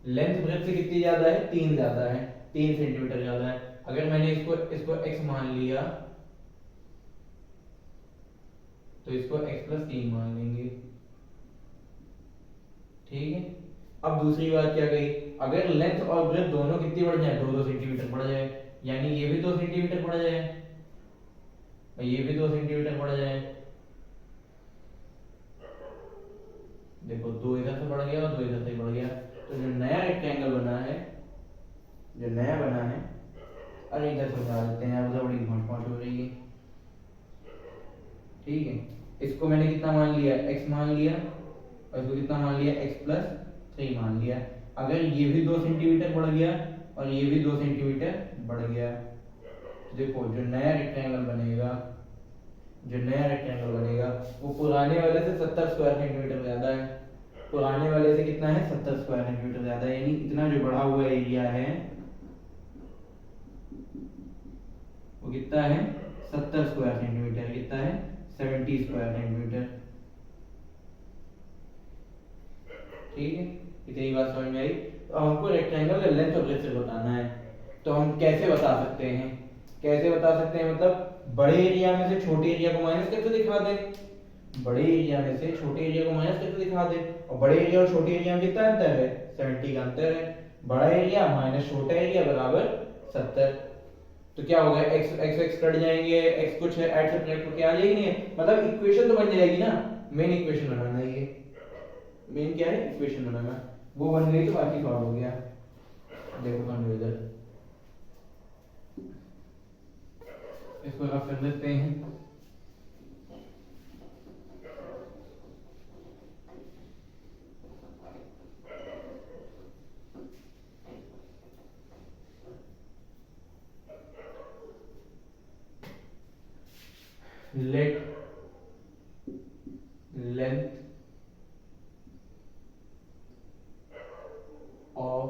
लेंथ ब्रेथ से कितनी ज्यादा है? 3 ज्यादा है, 3 सेंटीमीटर ज्यादा है। अगर मैंने इसको x मान लिया तो इसको x + 3 मान लेंगे, ठीक है। अब दूसरी बात क्या कही, अगर लेंथ और ब्रेथ दोनों कितनी बढ़ जाए, 2-2 सेंटीमीटर बढ़ जाए, यानी ये भी 2 सेंटीमीटर बढ़ जाए और ये भी 2 सेंटीमीटर बढ़ जाए। देखो 2 इधर से बढ़ गया और 2 इधर से बढ़ गया, तो जो नया रेक्टेंगल बना है, जो नया बना है, अरे इधर समझा देते हैं, उधर बड़ी घोंट हो रही है। ठीक है, इसको मैंने कितना मान लिया, x मान लिया, और इसको कितना मान लिया, x प्लस 3 मान लिया। अगर ये भी 2 सेंटीमीटर बढ़ गया और ये भी 2 सेंटीमीटर बढ़ गया, देखो जो नया रेक्टेंगल बनेगा, जो नया रेक्टेंगल बनेगा वो पुराने वाले से 70 स्क्वायर सेंटीमीटर ज्यादा है। पुराने वाले से कितना है, 70 स्क्वायर सेंटीमीटर ज्यादा है, यानी इतना जो बढ़ा हुआ एरिया है वो कितना है, 70 स्क्वायर सेंटीमीटर, कितना है, 70 स्क्वायर सेंटीमीटर। ठीक है, इतनी बात समझ में आई। तो हमको रेक्टेंगल का लेंथ और ब्रेथ से बताना है, तो हम कैसे बता सकते हैं, कैसे बता सकते हैं, मतलब बड़े एरिया में से छोटे एरिया को माइनस करके दिखा दें, बड़े एरिया में से छोटे एरिया को माइनस करके दिखा दें, और बड़े एरिया और छोटे एरिया में कितना अंतर है, 70 का अंतर है। बड़ा एरिया माइनस छोटा एरिया बराबर 70। तो क्या होगा, x x x कट जाएंगे, x कुछ है ऐड सब्ट्रैक्ट करके आ जाएगी, नहीं मतलब इक्वेशन तो बन जाएगी ना। मेन इक्वेशन बनाना है, ये मेन क्या है, इक्वेशन बनाना, वो बन गई तो बाकी सॉल्व हो गया। देखो हम इधर इसको रफ कर देते हैं। let length of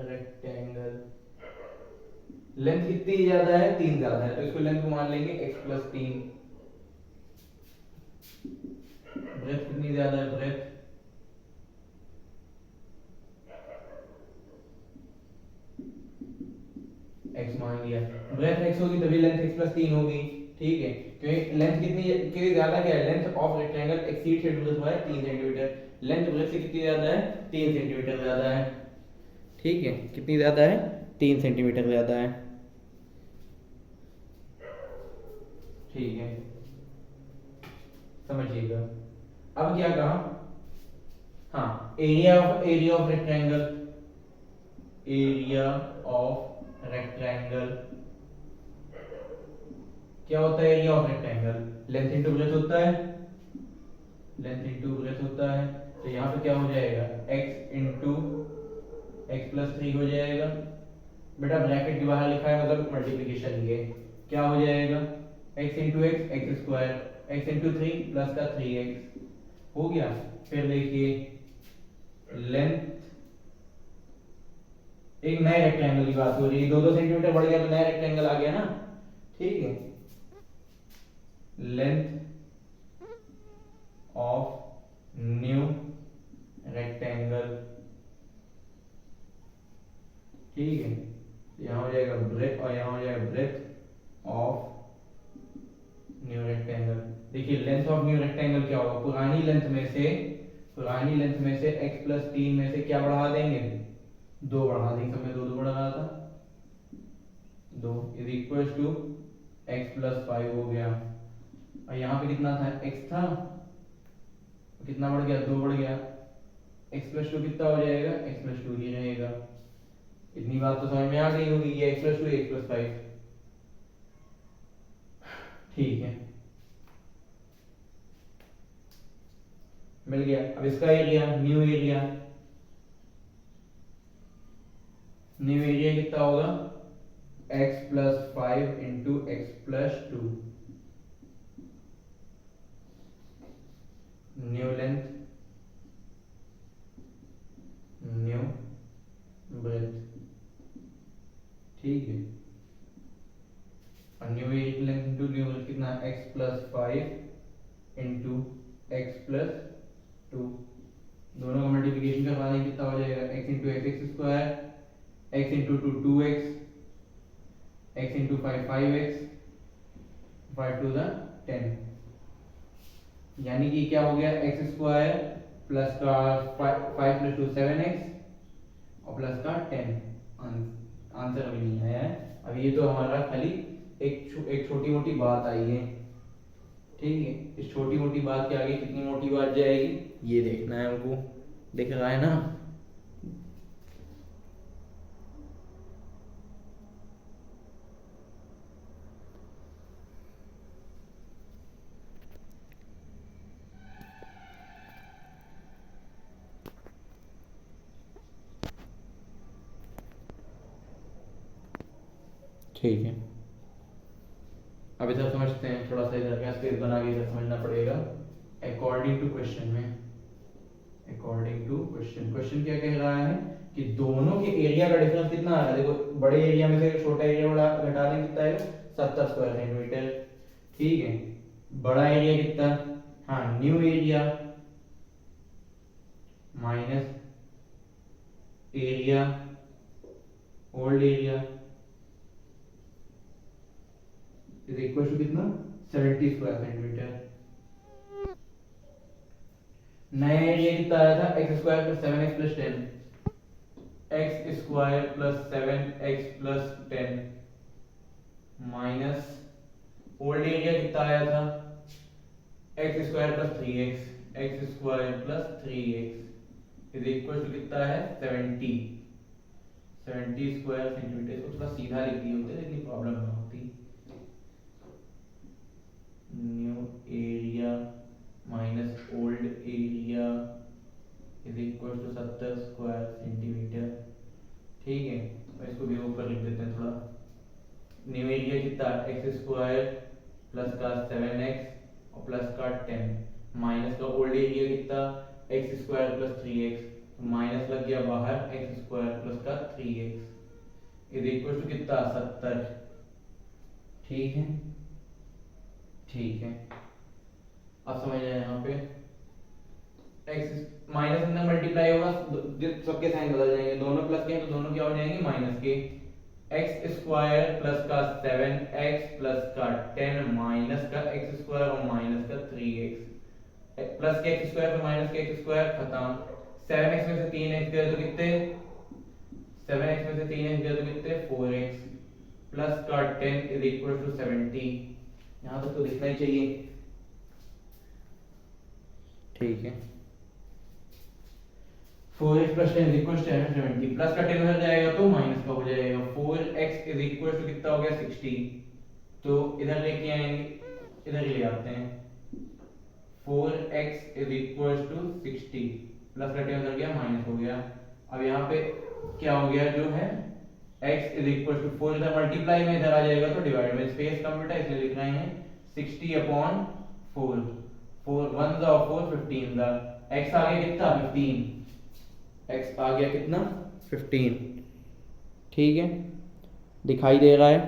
rectangle, length कितनी ज्यादा है, 3 ज्यादा है, तो इसको लेंथ को मान लेंगे x प्लस 3। ब्रेथ कितनी ज्यादा है, ब्रेथ x मान लिया, ब्रेथ x होगी तभी लेंथ x प्लस 3 होगी। ठीक है, क्योंकि लेंथ कितनी ज्यादा क्या है, लेंथ ऑफ रेक्टेंगल एक्सीड से ब्रेथ हुआ है 3 सेंटीमीटर, लेंथ ब्रेथ से कितनी ज्यादा है, 3 सेंटीमीटर ज्यादा है। ठीक है, कितनी ज्यादा है, 3 सेंटीमीटर ज्यादा है। ठीक है, समझिएगा। अब क्या कहा, हाँ area of rectangle, area of rectangle क्या होता है, area of rectangle length into breadth होता है, लेंथ इंटू ब्रेथ होता है। तो यहाँ पे क्या हो जाएगा, x इंटू एक्स प्लस 3 हो जाएगा, बेटा ब्रैकेट के बाहर लिखा है मतलब मल्टीप्लीकेशन, ये क्या हो जाएगा, x into x x square, x into 3 plus का 3x हो गया। फिर देखिए लेंथ, एक नए रेक्टेंगल की बात हो रही है, 2-2 सेंटीमीटर बढ़ गया तो नया रेक्टेंगल आ गया ना। ठीक है, लेंथ ऑफ न्यू रेक्टेंगल, ठीक है, यहां हो जाएगा ब्रेथ और यहां हो जाएगा ब्रेथ ऑफ न्यू रेक्टेंगल। देखिए लेंथ ऑफ न्यू रेक्टेंगल क्या होगा, पुरानी लेंथ में से x प्लस 3 में से क्या बढ़ा देंगे, 2 बढ़ा देंगे, सब में 2 बढ़ा रहा था, 2 is equal to x plus 5 हो गया। और यहाँ पे कितना था, x था, कितना बढ़ गया, 2 बढ़ गया, x प्लस 2 कितना हो जाएगा, x प्लस 2 ही रहेगा। इतनी बात तो समझ में आ गई होगी, ये x प्लस 2 x प्लस 5। ठीक है, मिल गया। अब इसका एरिया, न्यू एरिया कितना होगा, x plus 5 into x plus 2, new length new breadth. ठीक है, और new length into new breadth कितना, x plus 5 into x plus 2, दोनों का मल्टीप्लिकेशन करवाने कितना हो जाएगा, x into x square, x into 2 2x, x into 5 5x, 5 two the 10, यानी कि क्या हो गया, x स्क्वायर प्लस का 5 + 2 7x और प्लस का 10। आंसर अभी नहीं आया है। अभी ये तो हमारा खाली एक छोटी मोटी बात आई है, ठीक है। इस छोटी मोटी बात के आगे कितनी मोटी बात जाएगी ये देखना है हमको। दिख रहा है ना? ठीक है, अब इधर समझते हैं। थोड़ा सा इधर का स्पेस बना के इधर समझना पड़ेगा। अकॉर्डिंग टू क्वेश्चन में, अकॉर्डिंग टू क्वेश्चन, क्वेश्चन क्या कह रहा है कि दोनों के एरिया का डिफरेंस कितना आ रहा है। देखो बड़े एरिया में से छोटा एरिया बड़ा घटा दें, कितना आएगा 70 स्क्वायर सेंटीमीटर, ठीक है। बड़ा एरिया कितना, हाँ new area minus area old area is equal to कितना 70 स्क्वायर सेंटीमीटर। नया एरिया कितना आया था x square plus 7x plus 10, x square plus 7x plus 10 minus old area कितना आया था x square plus 3x, x square plus 3x is equal to कितना है 70 स्क्वायर सेंटीमीटर। इसको थोड़ा सीधा लिख दिए होते लेकिन प्रॉब्लम ना होती। New area minus old area is equal to 70 square centimetre, ठीक है। और इसको भी ऊपर लिख देते हैं थोड़ा। न्यू एरिया कितना x स्क्वायर प्लस का 7x और प्लस का 10 माइनस का ओल्ड एरिया कितना x square plus 3x, minus लग गया बाहर x स्क्वायर प्लस का 3x इज इक्वल टू कितना 70, ठीक है, ठीक है। अब समझ आए यहाँ पे x माइनस अंदर मल्टीप्लाई होगा, सबके साइन बदल जाएंगे। दोनों प्लस के हैं तो दोनों क्या हो जाएंगे माइनस के। x स्क्वायर प्लस का 7x प्लस का 10 माइनस का x स्क्वायर और माइनस का 3x, प्लस के x स्क्वायर और माइनस के x स्क्वायर खत्म। 7x में से 3x गए तो कितने, 7x में से 3x गए तो कितने 4x प्लस का 10 इज इक्वल टू 70। यहां तक तो दिखना ही चाहिए, ठीक है। 4x plus 10 is equal to 70, plus का 10 उधर जाएगा तो माइनस का हो जाएगा। 4x इज इक्वल टू कितना हो गया 60, तो इधर लेके आएंगे, इधर ले आते हैं। 4x is equal to 60, plus का 10 उधर गया माइनस हो गया। अब यहाँ पे क्या हो गया जो है x इज इक्वल टू 4 इधर मल्टीप्लाई में इधर आ जाएगा तो डिवाइड में, स्पेस कम बेटा इसलिए लिख रहे हैं 60 अपॉन 4, 4 1 जा 4 15 जा, x आ गया कितना 15, x आ गया कितना 15, ठीक है। दिखाई दे रहा है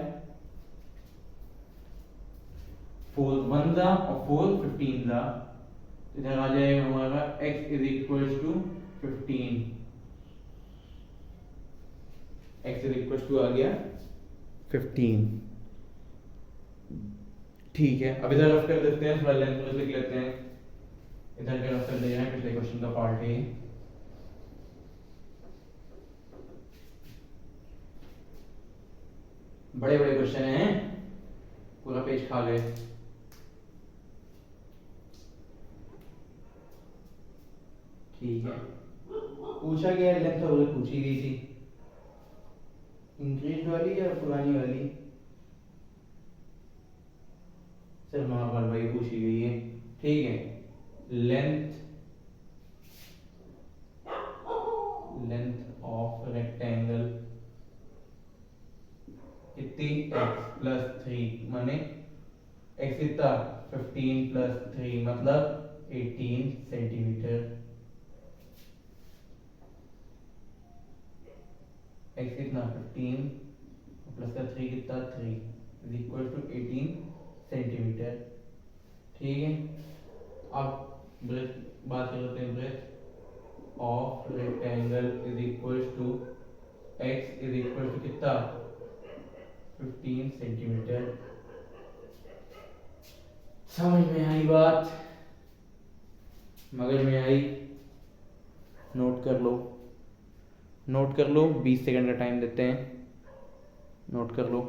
4 1 जा और 4 15 जा, इधर आ जाएगा हमारा x is equal to 15, x is equal to आ गया 15, ठीक है। अब इधर रफ कर देते हैं, थोड़ा लेंथ में लिख लेते हैं। इधर का रफ कर दे रहे हैं, पिछले क्वेश्चन का पार्ट है। बड़े बड़े क्वेश्चन हैं, पूरा पेज खा गए। ठीक है, पूछा गया लेंथ तो पूछी गई थी, इंक्रीज वाली या पुरानी वाली, सर नॉर्मल वाली पूछी गई है, ठीक है। लेंथ लेंथ ऑफ रेक्टेंगल कितनी x प्लस 3 माने x कितना 15 प्लस 3 मतलब 18 सेंटीमीटर, x कितना 15 प्लस का 3 कितना 3 इज इक्वल टू 18 सेंटीमीटर, ठीक है। अब ब्रेथ बात कर लेते हैं, breadth of rectangle is equal to x is equal to कितना 15 सेंटीमीटर। समझ में आई बात, मगज में आई, नोट कर लो, नोट कर लो, 20 सेकंड का टाइम देते हैं, नोट कर लो।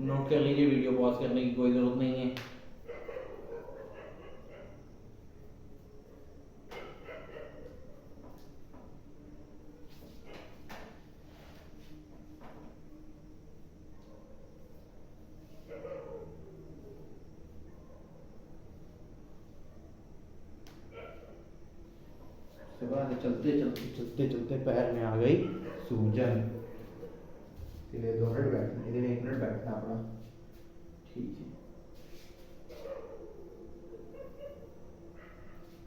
नोट कर लीजिए, वीडियो पॉज करने की कोई ज़रूरत नहीं है। बाद चलते चलते चलते चलते पैर में आ गई सूजन। इसलिए 2 मिनट बैठना, इसलिए 1 मिनट बैठना पड़ा। ठीक है,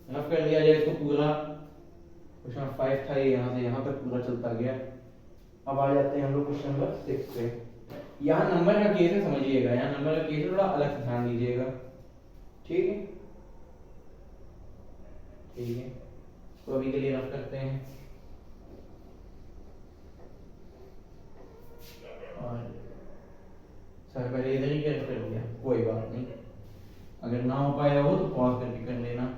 रफ कर लिया जाए इसको पूरा। क्वेश्चन 5 था, ये यहाँ से यहाँ तक पूरा चलता गया। अब आ जाते हैं हम लोग क्वेश्चन नंबर 6 पे। यहाँ नंबर का केस है, समझिएगा, यहाँ नंबर का केस थोड़ा अलग से ध्यान दीजिएगा। ठीक है, ठीक है, तो अभी के लिए रफ करते हैं। और सर पहले इधर ही कर लिया, कोई बात नहीं, अगर ना हो पाया हो तो पॉज करके कर लेना।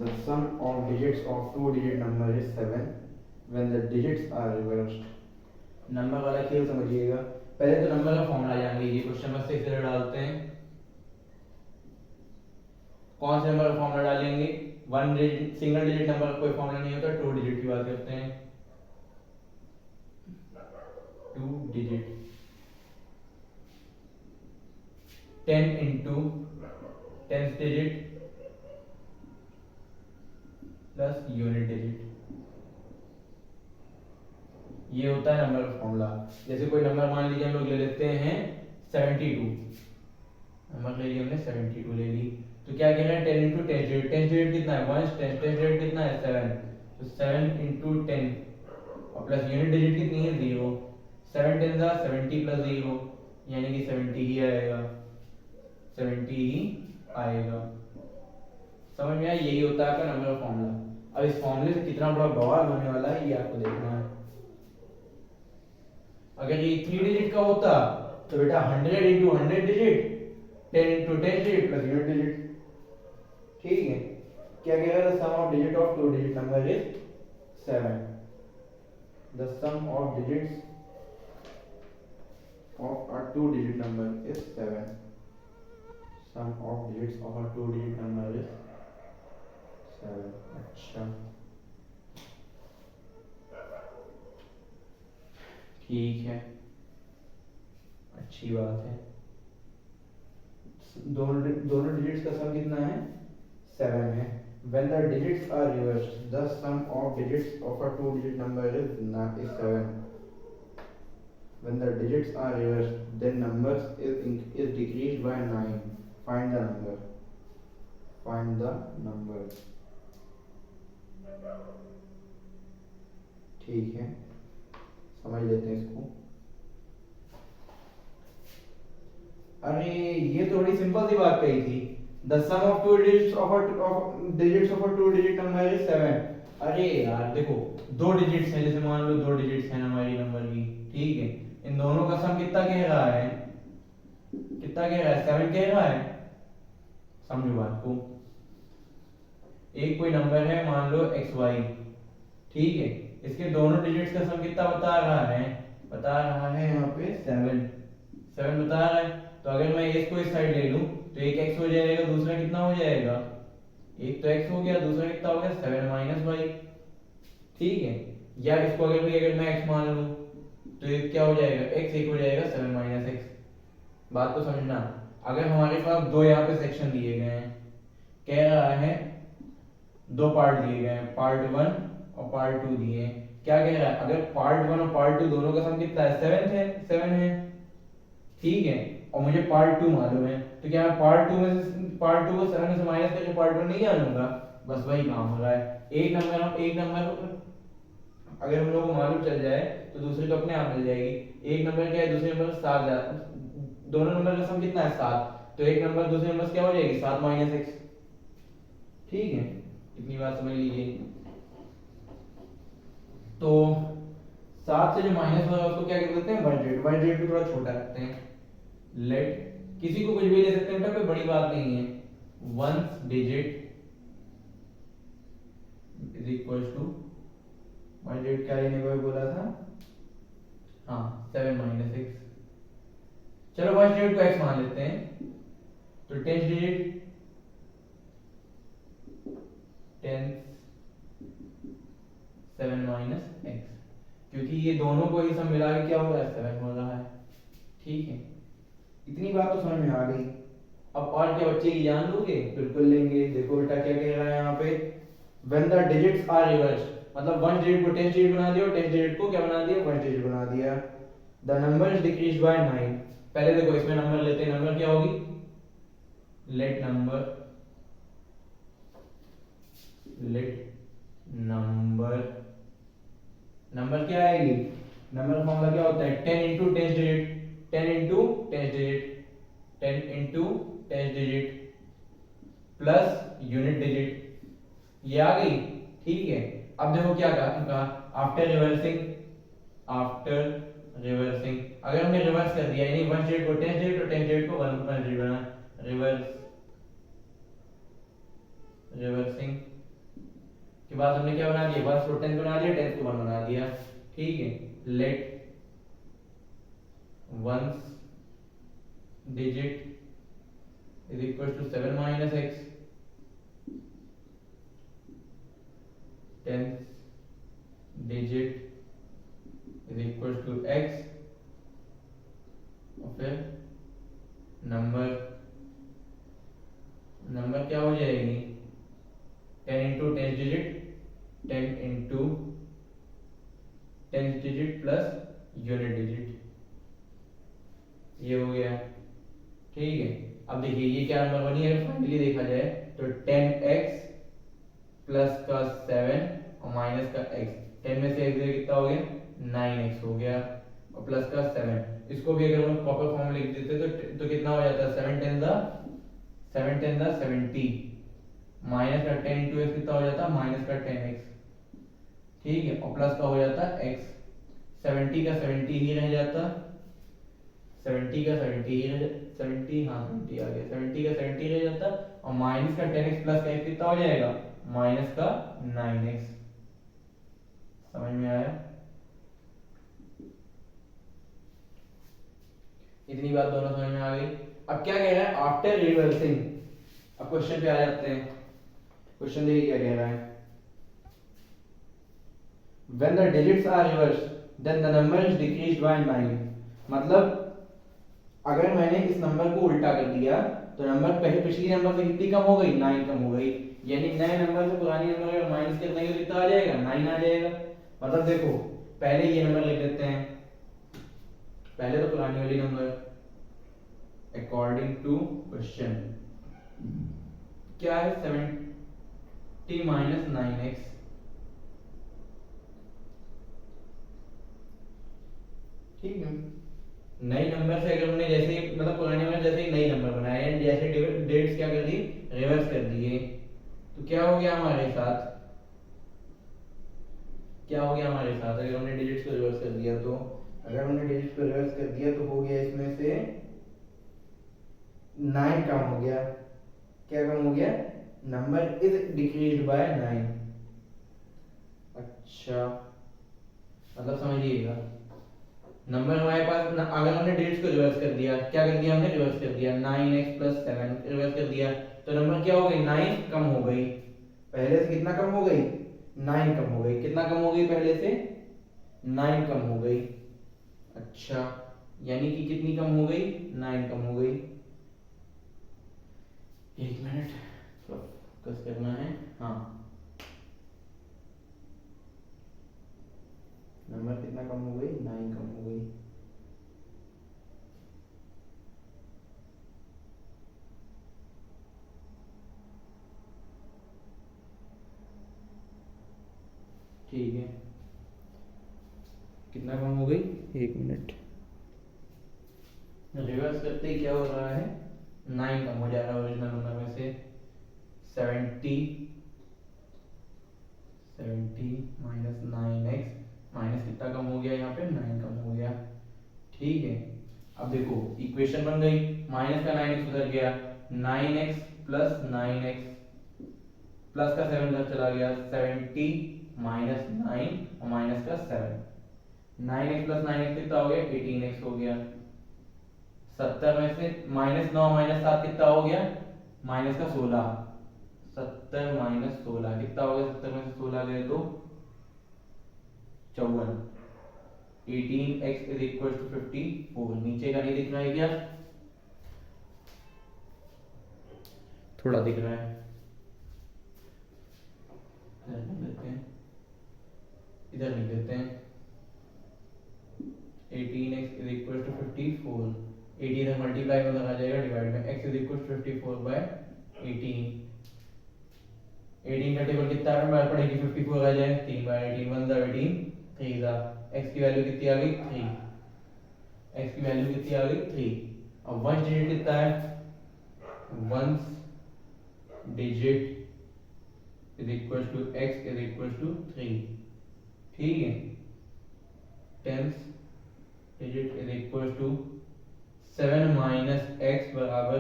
The sum of digits of 2-digit number is 7 when the digits are reversed. Number वाला खेल समझिएगा। पहले तो नंबर का फॉर्मूला जान लीजिए, क्वेश्चन नंबर 6 से डालते हैं। कौन से नंबर का फॉर्मूला डालेंगे? One digit, single digit number का कोई फॉर्मूला नहीं होता, 2 डिजिट की बात करते हैं। 2 digit 10 into 10th digit plus unit digit, ये होता है नंबर का फॉर्मूला। जैसे कोई नंबर मान लीजिए हम लोग ले लेते हैं 72, नंबर ले लिया हमने 72 ले ली, तो क्या कह रहा है 10 इंटू 10 डिजिट, 10 डिजिट कितना है 1, 10 डिजिट कितना है 7, तो 7 इंटू 10 और प्लस यूनिट डिजिट कितनी है 0, 7 10 जा 70 प्लस 0 यानी कि 70 ही आएगा, 70 ही आएगा। समझ में आया? यही होता है आपका नंबर का फॉर्मूला। अब इस फॉर्मूले से कितना बड़ा बवाल होने वाला है ये आपको देखना है। अगर ये 3 डिजिट का होता तो बेटा 100 into 100 digit, 10 into 10 digit plus unit digit. ठीक है, क्या कह रहा है? The sum of digit of 2 digit number is 7। The sum of digits of a 2-digit number is 7. Sum of digits of a 2-digit number is 7. अच्छा, ठीक है, अच्छी बात है। दोनों डिजिट्स का सम कितना है 7 है। When the digits are reversed, the sum of digits of a 2-digit number is 7. When the digits are reversed, then numbers is decreased by 9. Find the number. Find the number. ठीक है, समझ लेते हैं इसको। अरे ये तो बड़ी सिंपल सी बात कही थी। The sum of two digits of a 2-digit number is 7। अरे यार देखो, 2 डिजिट्स हैं, जैसे मान लो 2 डिजिट्स हैं हमारी नंबर की, ठीक है, इन दोनों का सम कितना कह रहा है, कितना कह रहा है 7 कह रहा है। समझो बात को, एक कोई नंबर है मान लो xy, ठीक है, इसके दोनों डिजिट्स का सम कितना बता रहा है, बता रहा है यहाँ पे 7 बता रहा है। तो अगर मैं इसको इस साइड ले लूं तो एक x हो जाएगा, दूसरा कितना हो जाएगा, एक तो x हो गया, दूसरा कितना हो गया 7 माइनस वाई। ठीक है, या इसको अगर मैं x मान लूं तो ये क्या हो जाएगा, x एक हो जाएगा 7 माइनस एक्स। बात तो समझना। अगर हमारे पास दो यहाँ पे सेक्शन दिए गए हैं, कह रहा है 2 पार्ट दिए गए हैं, पार्ट 1 और पार्ट 2 दिए हैं। क्या कह रहा है, अगर पार्ट 1 और पार्ट 2 दोनों का सम कितना है 7 है, ठीक है, और मुझे पार्ट 2 मालूम है, तो क्या मैं पार्ट 2 को 7 में से माइनस करके पार्ट 1 नहीं जानूंगा? बस वही काम हो रहा है। एक नंबर अगर हम लोगों को मालूम चल जाए तो दूसरे को अपने आप मिल जाएगी। एक नंबर क्या है, दूसरे नंबर 7, दोनों नंबर का सम कितना है 7, तो एक नंबर दूसरे नंबर से क्या हो जाएगी 7 माइनस एक्स। ठीक है, इतनी बात समझ लीजिए। तो 7 से जो माइनस हो रहा है उसको क्या कर देते हैं 100, 100 को थोड़ा छोटा रखते हैं। लेट किसी को कुछ भी ले सकते हैं बेटा, कोई बड़ी बात नहीं है। 1 डिजिट इज इक्वल टू 100 क्या लेने को बोला था, हाँ 7 माइनस एक्स। चलो फर्स्ट डिजिट को x मान लेते हैं, तो 10 डिजिट 10 7 माइनस एक्स, क्योंकि ये दोनों को ही सब मिला के क्या हो रहा है 7 हो रहा है। ठीक है, इतनी बात तो समझ में आ गई। अब और क्या बच्चे की जान लोगे? बिल्कुल लेंगे। देखो बेटा क्या कह रहा है यहाँ पे, when the digits are reversed, मतलब 1 डिजिट को 10 डिजिट बना दिया और 10 डिजिट को क्या बना दिया 1 डिजिट बना दिया। the number is decreased by 9। पहले देखो इसमें नंबर लेते हैं, नंबर क्या होगी, लेट नंबर क्या आएगी, नंबर फॉर्मूला क्या होता है 10 into 10 digit, 10 into 10 digit, 10 into 10 digit plus unit digit, ये आ गई। ठीक है, अब देखो क्या कहा आफ्टर रिवर्सिंग, अगर हमने रिवर्स कर दिया यानी 1 डिजिट को 10 डिजिट और 10 डिजिट को 1 डिजिट बना, रिवर्सिंग के बाद हमने क्या बना दिया 1 को 10 बना दिया, 10 को 1 बना दिया। ठीक है, let 1 digit is equal to 7 minus x, 10 digit is equal to x, और फिर नंबर क्या हो जाएगी 10 into 10 digit, 10 into 10 digit plus unit digit, ये हो गया। ठीक है, अब देखिए ये क्या नंबर बनी है, फाइनली देखा जाए तो 10x प्लस का 7 और माइनस का x, 10 में से x कितना हो गया 9x हो गया, और प्लस का 7, इसको भी अगर हम प्रॉपर फॉर्म में लिख देते तो कितना हो जाता है 7 10 70, माइनस का 10 इंटू एक्स कितना हो जाता माइनस का 10x। ठीक है, और प्लस का हो जाता x, 70 का 70 ही रह जाता, 70 का 70 ही रह 70, हाँ 70 आ गया, 70 का 70 रह जाता, और माइनस का 10x प्लस का x कितना हो जाएगा माइनस का 9x। समझ में आया? इतनी बात दोनों समझ में आ गई। अब क्या कह रहा है आफ्टर रिवर्सिंग, अब क्वेश्चन पे आ जाते हैं। क्वेश्चन देखिए क्या कह रहा है, when the digits are reversed then the number is decreased by 9। मतलब अगर मैंने इस नंबर को उल्टा कर दिया तो नंबर पहले पिछली नंबर से कितनी कम हो गई 9 कम हो गई, यानी नए नंबर से पुरानी नंबर अगर माइनस कर देंगे तो कितना आ जाएगा 9 आ जाएगा। मतलब देखो पहले ये नंबर लिख लेते हैं, पहले तो पुरानी वाली नंबर अकॉर्डिंग टू क्वेश्चन क्या है 70 माइनस 9x। ठीक है, नई नंबर से अगर हमने जैसे मतलब पुराने नंबर जैसे ही नई नंबर बनाया एंड जैसे डेट्स क्या कर दी रिवर्स कर दिए, तो क्या हो गया हमारे साथ, क्या हो गया हमारे साथ अगर हमने डिजिट्स को रिवर्स कर दिया तो, अगर हमने डिजिट्स को रिवर्स कर दिया तो हो गया इसमें से 9 कम हो गया। क्या कम हो गया, नंबर इज डिक्रीज्ड बाय 9। अच्छा मतलब समझिएगा, नंबर हमारे पास अगर हमने डिजिट्स को रिवर्स कर दिया, क्या कर दिया हमने रिवर्स कर दिया 9x प्लस 7 रिवर्स कर दिया, तो नंबर क्या हो गई 9 कम हो गई, पहले से कितना कम हो गई 9 कम हो गई, कितना कम हो गई पहले से 9 कम हो गई। अच्छा यानी कि कितनी कम हो गई 9 कम हो गई। एक मिनट फोकस करना है, हाँ नंबर कितना कम हो गई 9 कम हो गई। कितना कम हो गई, 1 मिनट। रिवर्स करते ही क्या हो रहा है, 9 कम हो जा रहा है ओरिजिनल नंबर में से। 70 माइनस 9x माइनस कितना कम हो गया, यहाँ पे 9 कम हो गया। ठीक है, अब देखो इक्वेशन बन गई, माइनस का 9x उधर गया, 9x प्लस 9x प्लस का 7 उधर चला गया, 70 माइनस 9 और माइनस का 7, 9x प्लस 9x कितना हो गया, 18x हो गया। 70 में से माइनस 9 माइनस 7 कितना हो गया, माइनस का 16, 70 माइनस 16 कितना हो गया, 70 में से 16 गए तो 54। 18x is equal to 54। नीचे का नहीं दिख रहा है क्या, थोड़ा दिख रहा है, इधर लिख देते हैं 18x is equal to 54। 18 multiply में आ जाएगा डिवाइड में, x is equal to 54 by 18। 18 का टेबल कितना है, बार पड़ेगी 54 आ जाए, 3 बाय 18 1 जा 18 3 जा, x की वैल्यू कितनी आ गई 3, x की वैल्यू कितनी आ गई 3। अब वन डिजिट कितना है, ones digit is equal to x is equal to 3। ठीक है, tens digit is equal to 7 minus x बराबर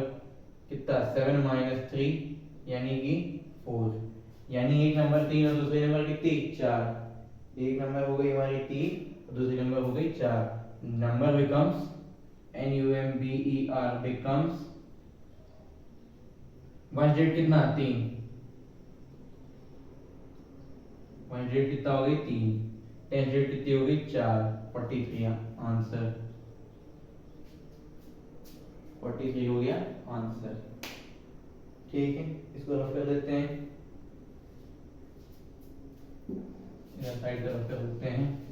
कितना, 7 माइनस 3 यानी कि 4, यानी एक नंबर 3 और दूसरे नंबर कितनी 4। एक नंबर हो गई हमारी 3 और दूसरी नंबर हो गई 4। Number becomes NUMBER becomes one digit कितना 3, वन डिजिट कितना हो गई 3, टेन डिजिट कितनी हो गई 4, 43 आंसर, 43 हो गया आंसर। ठीक है, इसको रफ कर देते हैं, इधर साइड तरफ कर देते हैं।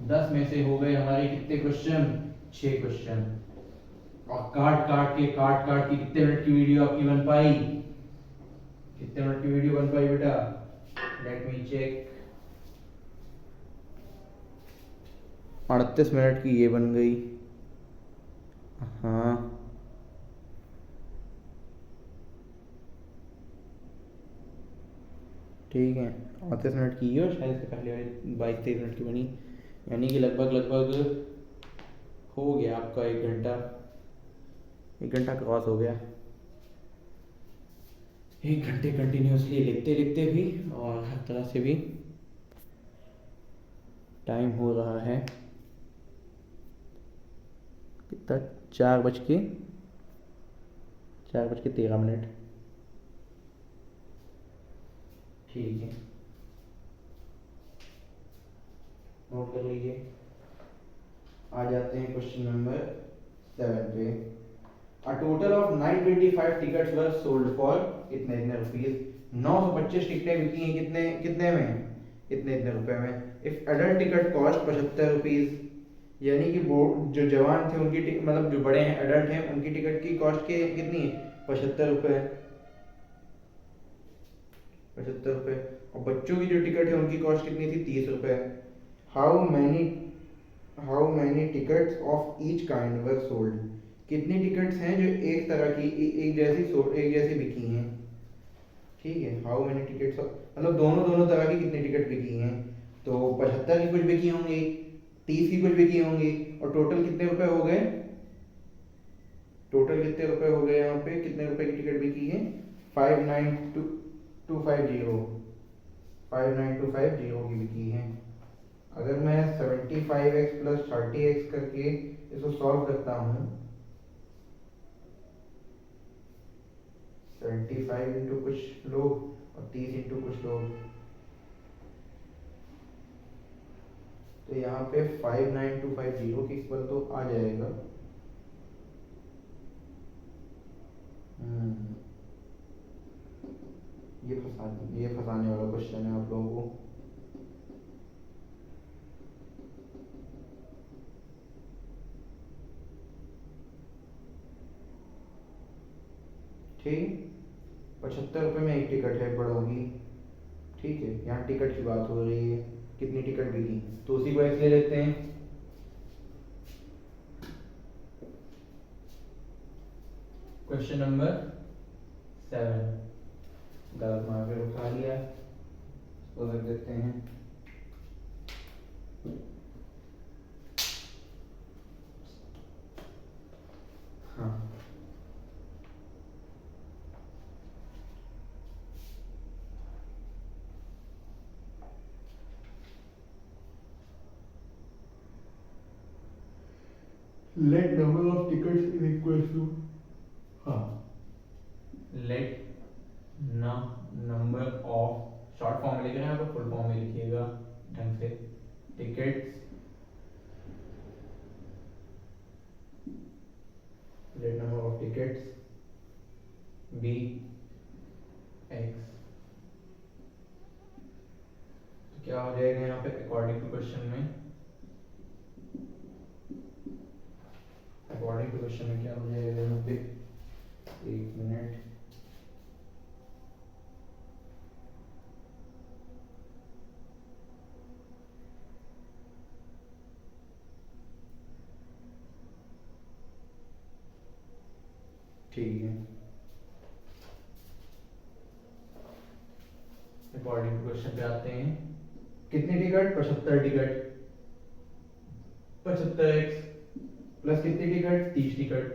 10 में से हो गए हमारे कितने क्वेश्चन, 6 क्वेश्चन। और काट काट के कितने मिनट की वीडियो आपकी बन पाई, कितने मिनट की वीडियो बन पाई बेटा, लेट मी चेक। 38 मिनट की ये बन गई। हाँ, ठीक है, 38 मिनट की और शायद से पहले 22-23 मिनट की बनी, यानी कि लगभग हो गया आपका 1 घंटा क्रॉस हो गया। 1 घंटे कंटिन्यूसली लिखते लिखते भी और हर तरह से भी टाइम हो रहा है कितना, 4:13। ठीक है, नोट कर लीजिए। आ जाते हैं क्वेश्चन नंबर 7 पे। A total of 925 tickets were sold for इतने इतने रुपीस। 925 टिकटें बिकी हैं कितने कितने में, इतने इतने रुपए में। If adult ticket cost 75 rupees, यानी कि वो जो जवान थे उनकी मतलब जो बड़े हैं अडल्ट हैं उनकी टिकट की कॉस्ट के कितनी है, 75 रुपए, 75 रुपए। और बच्चों की जो टिकट है उनकी कॉस्ट कितनी थी, 30 रुपए। How many tickets of each kind were sold, कितनी टिकट्स हैं जो एक तरह की एक जैसी बिकी हैं। ठीक है, हाउ मैनी टिकट्स मतलब दोनों दोनों तरह की कितनी टिकट बिकी हैं, तो 75 की कुछ बिकी होंगी, 30 की कुछ बिकी होंगी, और टोटल कितने रुपए हो गए, टोटल कितने रुपए हो गए, यहाँ पे कितने रुपए की टिकट बिकी है, 59250 59250 की बिकी है। अगर मैं 75x प्लस 30x करके इसको सॉल्व करता हूँ, 75 इंटू कुछ लोग और 30 इंटू कुछ लोग, तो यहाँ पे 59250 की इक्वल तो आ जाएगा। ये फंसाने वाला क्वेश्चन है आप लोगों को। ठीक, 75 रुपये में एक टिकट है बड़ों की। ठीक है, यहाँ टिकट की बात हो रही है, कितनी टिकट बिकी, तो उसी को एक्स ले लेते हैं। क्वेश्चन नंबर 7, गलत मार्कर उठा लिया, इसको रख देते हैं। हाँ, let number of tickets is equal to, हाँ, let number of, short form में लिख रहे हैं आप, फुल फॉर्म में लिखिएगा ढंग से, tickets, let number of tickets be x, तो क्या हो जाएगा यहाँ पे अकॉर्डिंग टू क्वेश्चन में, अकॉर्डिंग टू क्वेश्चन में क्या हो जाएगा यहाँ पे, एक मिनट, ठीक है, अकॉर्डिंग टू क्वेश्चन पे आते हैं, कितनी टिकट, 75 टिकट, 75x प्लस कितनी टिकट, 30 टिकट,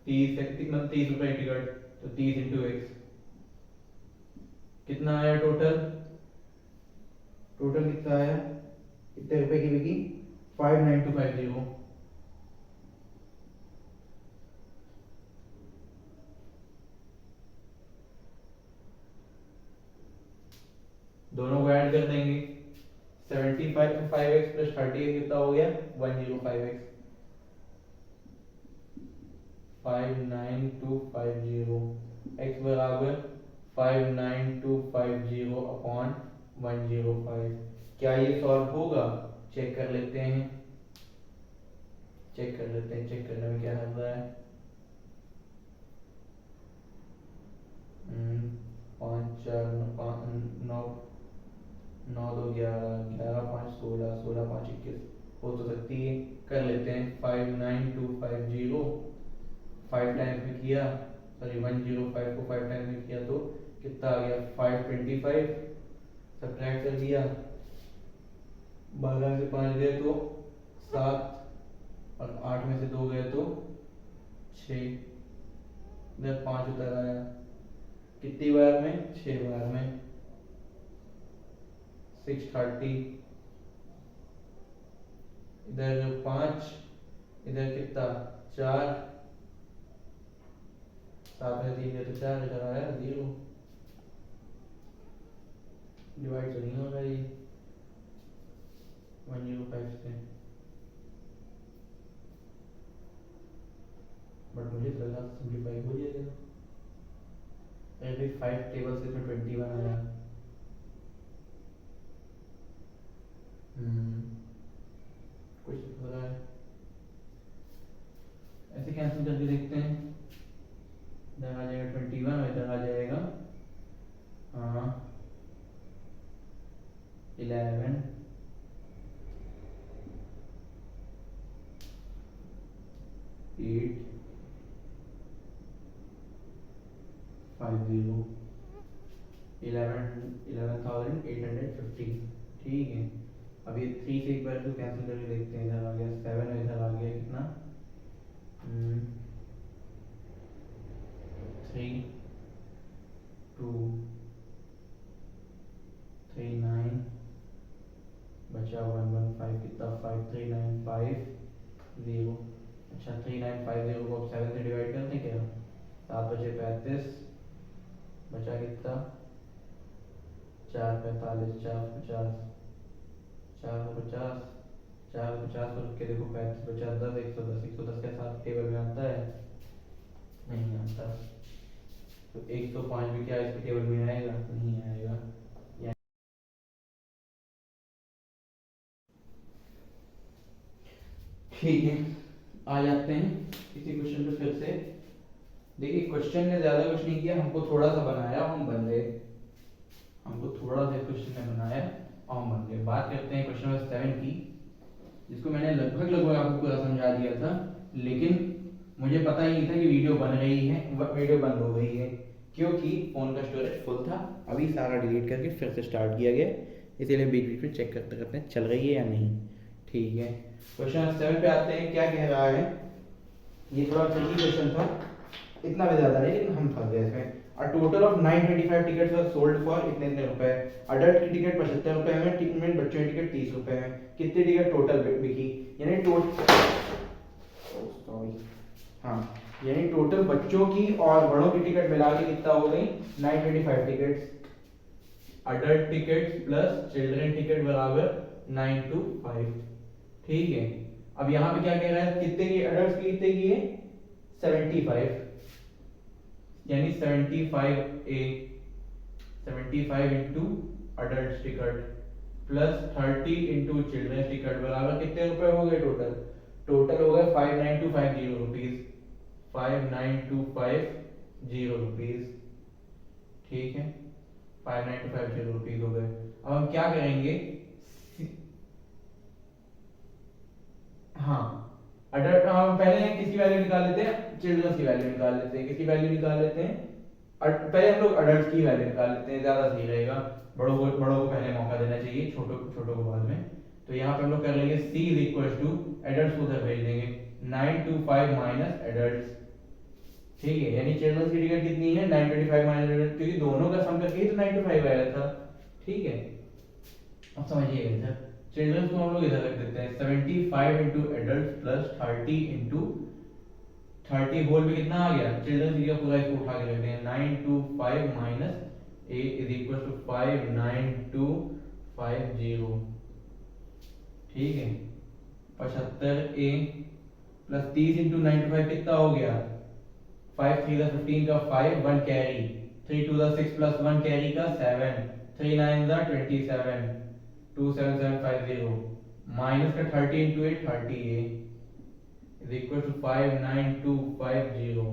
30 मतलब 30 रुपए टिकट, तो 30 इंटू एक्स, कितना आया टोटल, टोटल कितना आया, कितने रुपए की बिकी, 59250, दोनों को ऐड कर देंगे, 75 प्लस 30 कितना हो गया, 105x, 59250, x बराबर 59250 अपॉन 105, क्या ये सॉल्व होगा, चेक कर लेते हैं, चेक कर लेते हैं, चेक करने में क्या हल रहा है, 5 4 9 9 2 11 11 5 16 16 5 21, हो तो सकती है, कर लेते हैं, 59250 5 टाइम्स में किया, सॉरी 105 को 5 टाइम्स में किया तो कितना आ गया, 525, सब्ट्रैक्ट कर दिया, 12 से 5 गए तो 7, और 8 में से 2 गए तो 6, इधर 5 उतर आया, कितनी बार में, 6 बार में, 630, इधर 5, इधर कितना 4, 7 में 3 गए तो 4, इधर आया 0, डिवाइड तो नहीं होगा ये 105 से, बट मुझे तो लगा सिंप्लीफाई हो जाएगा, अरे 5 टेबल से इसमें 21 आया, कुछ हो रहा है, ऐसे कैंसिल करके देखते हैं, इधर आ जाएगा 21 और इधर आ जाएगा, हाँ 11 8 50 11,850, ठीक है, अब ये 3 से एक बार तो कैंसिल करके देखते हैं, इधर आ गया 7 और इधर आ गया कितना, 3 2 3 9, बचा 115, कितना 5395 अच्छा 3950 को अब 7 से डिवाइड करते क्या, 7 बचे 35, बचा कितना 4 45 4 50 4 50 4 50 को रख के देखो 35 बचा 10, 110 110 के साथ टेबल में आता है, नहीं आता, तो 105 भी क्या इसके टेबल में आएगा, नहीं आएगा, ठीक है, आ जाते हैं इसी क्वेश्चन पे फिर से, देखिए क्वेश्चन ने ज्यादा कुछ नहीं किया, हमको थोड़ा सा बनाया, हम बन गए, हमको थोड़ा सा क्वेश्चन में बनाया और हम बन गए। बात करते हैं क्वेश्चन नंबर 7 की, जिसको मैंने लगभग आपको पूरा समझा दिया था, लेकिन मुझे पता ही नहीं था कि वीडियो बन रही है, वीडियो बंद हो गई है क्योंकि फ़ोन का स्टोरेज फुल था। अभी सारा डिलीट करके फिर से स्टार्ट किया गया, इसीलिए बीच बीच में चेक करते करते हैं चल रही है या नहीं। ठीक है, क्वेश्चन नंबर 7 पे आते हैं। क्या कह रहा है, ये थोड़ा ट्रिकी क्वेश्चन था, इतना भी ज़्यादा नहीं, लेकिन हम फंस गए इसमें। A total of 925 tickets were sold for इतने इतने रुपए। अडल्ट की टिकट 75 रुपए में, टिकट बच्चों की टिकट 30 रुपए में। कितनी टिकट टोटल बिकी, यानी यानी टोटल बच्चों की और बड़ों की टिकट मिला के कितना हो गई 925 tickets. Adult ticket plus children ticket बराबर 925। ठीक है, अब यहाँ पे क्या कह रहा है, कितने की अडल्ट की कितने की है 75, यानी 75 into adult ticket plus 30 into children ticket बराबर कितने रुपए हो गए टोटल हो गए 59250 रुपीज। 59250 रुपीज। ठीक है, 59250 रुपीज हो गए। अब हम क्या करेंगे, हाँ अडल्ट, हम पहले किसकी वैल्यू निकाल लेते हैं, चिल्ड्रंस की वैल्यू निकाल लेते हैं। किसकी वैल्यू निकाल लेते हैं, पहले हम लोग अडल्ट की वैल्यू निकाल लेते हैं, ज्यादा सही रहेगा। बड़ों को पहले मौका देना चाहिए, छोटों को बाद में। तो यहाँ पे हम लोग कर लेंगे c is equal to adults को उधर भेज देंगे 925 माइनस एडल्ट्स। ठीक है, यानी चिल्ड्रंस की टिकट कितनी है 925 माइनस एडल्ट्स, क्योंकि दोनों का सम करके ही तो 925 आया था। ठीक है, अब समझिएगा इधर चिल्ड्रंस को हम लोग इधर रख देते हैं 75 into adult plus 30 into 30 whole में कितना आ गया, चिल्ड्रंस का पूरा इसको उठा के रखते हैं 925 minus a is equal to 59250। ठीक है, 75a प्लस 30 इंटू 925 कितना हो गया, 5 3 दा 15 का 5 1 कैरी, 3 2 दा 6 प्लस 1 कैरी का 7, 3 9 दा 27 27750 माइनस का 30 into 8 30a is equal to 59250।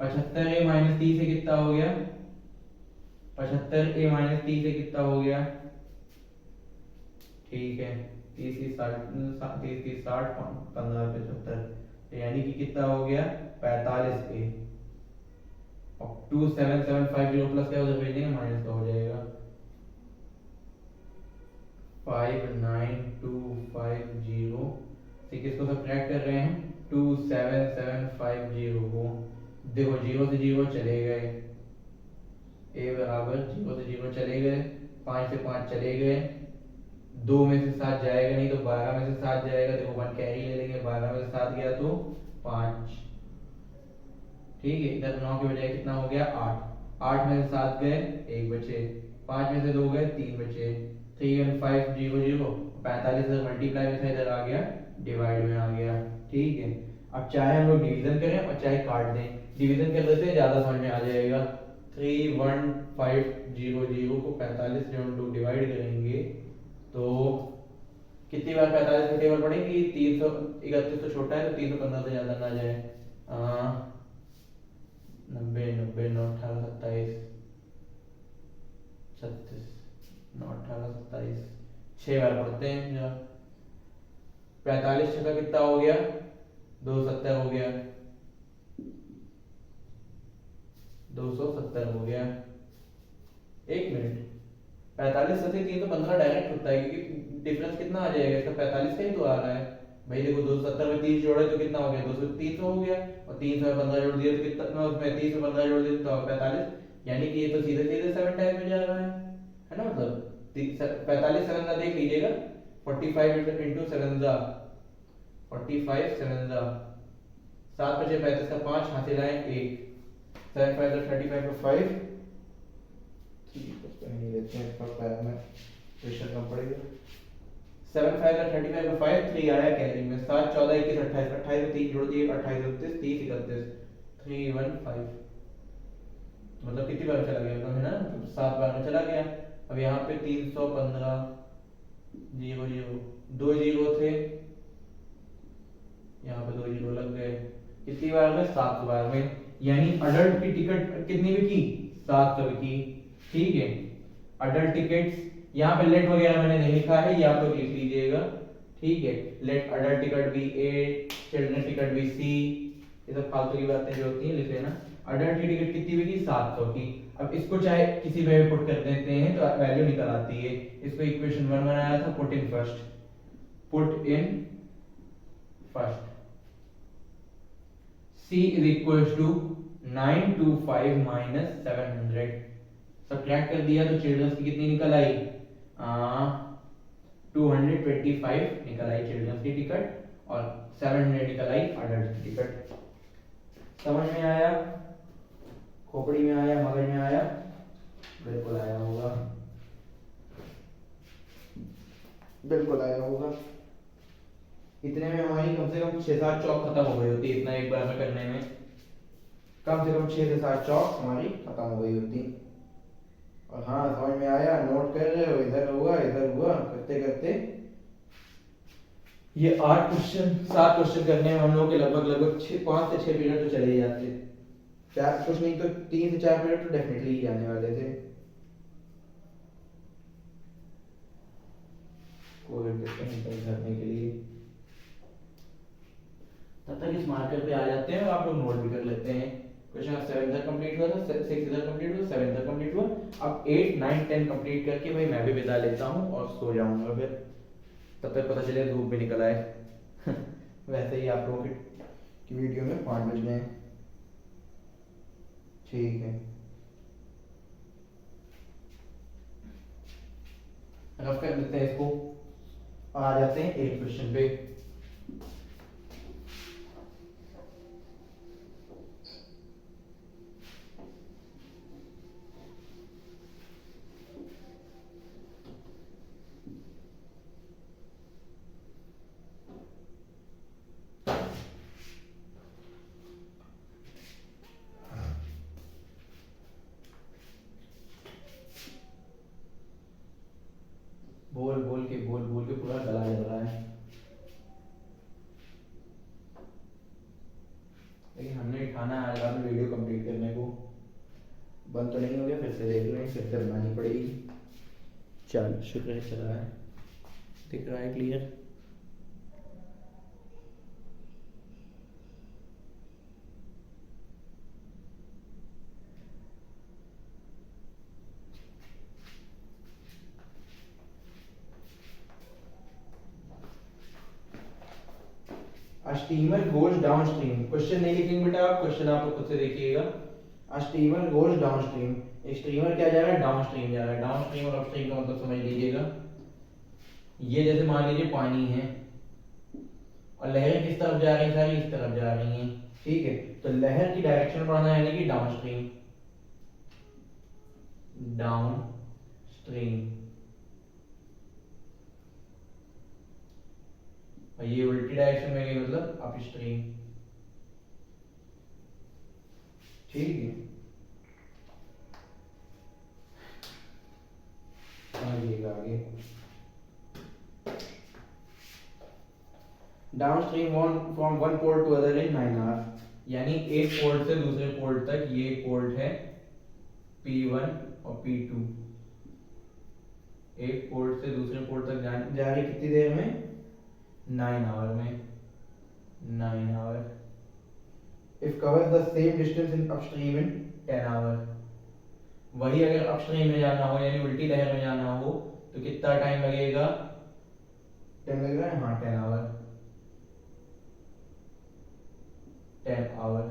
75a minus 30 से कितना हो गया, 75a माइनस 30 से कितना हो गया, ठीक है 30 की 60 15 75, यानी कि कितना हो गया 45a और 27750 प्लस क्या उधर भेजेंगे माइनस का हो जाएगा 59250 से किसको सब्ट्रैक्ट कर रहे हैं 27750 को। देखो 0 से 0 चले गए, a बराबर 0 से 0 चले गए, 5 से 5 चले गए, 2 में से 7 जाएगा नहीं तो 12 में से 7 जाएगा। देखो 1 कैरी ले लेंगे, 12 में से 7 गया तो 5। ठीक है, इधर 9 के बजाय कितना हो गया 8, 8 में से 7 गए 1 बचे, 5 में से 2 गए 3 बचे, 3 1 5 0 0, 45 से मल्टीप्लाई में था इधर आ गया डिवाइड में आ गया। ठीक है, अब चाहे हम लोग डिवीजन करें और चाहे काट दें, डिवीजन कर देते हैं ज्यादा समझ में आ जाएगा। 31500 को 45 से हम लोग डिवाइड करेंगे तो कितनी बार 45 की टेबल पड़ेगी, 331 तो छोटा है तो 315 से ज्यादा ना जाए। 90 90 9 18 27 36 9 18 27 6 बार पढ़ते हैं जरा। 45 छक्का कितना हो गया 270 हो गया, 270 हो गया। एक मिनट, 45 से 315 डायरेक्ट होता है क्योंकि डिफरेंस कितना आ जाएगा इसका 45 का ही तो आ रहा है भाई। देखो 270 में 30 जोड़े तो कितना हो गया 300 हो गया, और 300 में 15 जोड़ दिया तो कितना, उसमें 30 में 15 जोड़ दिया तो 45, यानी कि ये तो सीधे सीधे 7 टाइप में जा रहा है ना। मतलब 45 7 का देख लीजिएगा, 45 इंटू 7 जा 45 7 जा 7 बचे 35 का 5 हासिल आए 1, 7 5 35 का 5 नहीं लेते हैं, इसका पैर में प्रेशर कम पड़ेगा। 7 5 35 का 5 3 आया कैरी में, 7 14 21 28 28 में 3 जोड़ दिए 28 29 30 31 315, मतलब कितनी बार चला गया है ना, 7 बार में चला गया। अब यहाँ पे 315 0 0 2 0 थे, यहाँ पे 2 0 लग गए, कितनी बार में 7 बार में, यानी अडल्ट की टिकट कितनी बिकी 700 बिकी। ठीक है, अडल्ट टिकट्स, यहाँ पे लेट वगैरह मैंने नहीं लिखा है, ये आप लोग लिख लीजिएगा, ठीक है। Let adult ticket be 8, children ticket be C, ये सब फालतू की बातें जो होती हैं लिख लेना। अडल्ट की टिकट कितनी बिकी? 700 की। अब इसको चाहे किसी में भी पुट कर देते हैं तो वैल्यू निकल आती है। इसको इक्वेशन 1 बनाया था, put in first, put in first, C is equals to 925 minus 700, subtract कर दिया तो चिल्ड्रंस की कितनी निकल आई? 225 निकल आई चिल्ड्रंस की टिकट और 700 निकल आई अडल्ट की टिकट। समझ में आया? खोपड़ी में आया? मगज में आया? बिल्कुल आया होगा, बिल्कुल आया होगा। इतने में हमारी कम से कम 6-7 चौक खत्म हो गई होती, इतना एक बार में करने में कम से कम 6 से 7 चौक हमारी खत्म हो गई होती। और हाँ, समझ में आया? नोट कर रहे हो, इधर हुआ इधर हुआ, करते करते ये 8 क्वेश्चन 7 क्वेश्चन करने में हम लोग के लगभग 5 से 6 मिनट तो चले ही जाते, चार कुछ नहीं तो 3 से 4 मिनट तो डेफिनेटली ही जाने वाले थे। कोई करने के लिए तब तक इस मार्कर पे आ जाते हैं और आप लोग नोट भी कर लेते हैं। क्वेश्चन 7 तक कंप्लीट हुआ था, 6 इधर कंप्लीट हुआ, 7 तक कंप्लीट हुआ। अब 8 9 10 कंप्लीट करके भाई मैं भी विदा लेता हूँ और सो जाऊंगा, फिर तब तक पता चले धूप भी निकल आए। वैसे ही आप लोगों की वीडियो में 5 बज गए, ठीक है। रफ कर देते हैं इसको, आ जाते हैं एक क्वेश्चन पे। बोल के पूरा गला जल रहा है, लेकिन हमने खाना आज रात में वीडियो कंप्लीट करने को। बंद तो नहीं हो गया, फिर से देख लें, फिर से बनानी पड़ेगी। चल शुक्र है चल रहा है, दिख रहा है clear. A steamer goes downstream, question नहीं लिखेंगे बेटा आप, क्वेश्चन आप खुद से देखिएगा। A steamer goes downstream, एक स्टीमर क्या जा रहा है? डाउनस्ट्रीम जा रहा है। डाउनस्ट्रीम और अपस्ट्रीम का मतलब समझ लीजिएगा। ये जैसे मान लीजिए पानी है और लहरें किस तरफ जा रही हैं? सारी इस तरफ जा रही हैं, ठीक है। तो लहर की डायरेक्शन बढ़ाना है, यानी कि डाउनस्ट्रीम, डाउनस्ट्रीम। और ये उल्टी डायरेक्शन में गई मतलब अपस्ट्रीम, ठीक है। आगे downstream from one port to other in 9 hours, यानी एक पोर्ट से दूसरे पोर्ट तक, ये पोर्ट है P1 और P2, एक पोर्ट से दूसरे पोर्ट तक जा रही कितनी देर में? 9 आवर में, 9 hour. If covers the same distance in upstream in 10 hour, वही अगर अपस्ट्रीम में जाना हो यानी उल्टी लहर में जाना हो तो कितना टाइम लगेगा? 10 लग रहा है, हाँ 10 आवर, 10 आवर,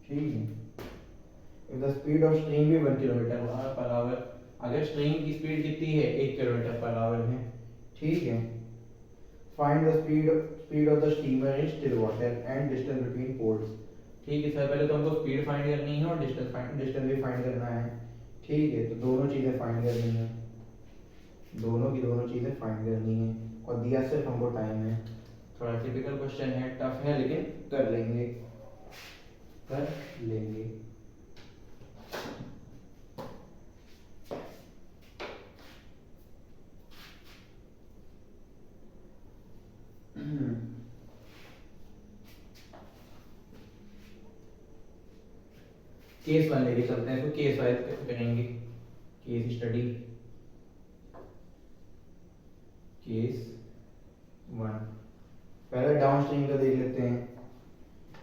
ठीक है। If the speed of stream भी 1 किलोमीटर पर आवर, अगर स्ट्रीम की स्पीड कितनी है? 1 किलोमीटर पर आवर है, ठीक है। Find the speed of the steamer in still water and distance between ports, ठीक है सर। पहले तो हमको स्पीड फाइंड करनी है और डिस्टेंस भी फाइंड करना है, ठीक है। तो दोनों चीजें फाइंड करनी है, दोनों चीजें फाइंड करनी है, और दिया सिर्फ हमको टाइम है। थोड़ा टिपिकल क्वेश्चन है, टफ है, लेकिन कर लेंगे। केस वन लेके चलते हैं, तो केस वाइज करेंगे। Case study, case 1। पहले डाउनस्ट्रीम का देख लेते हैं।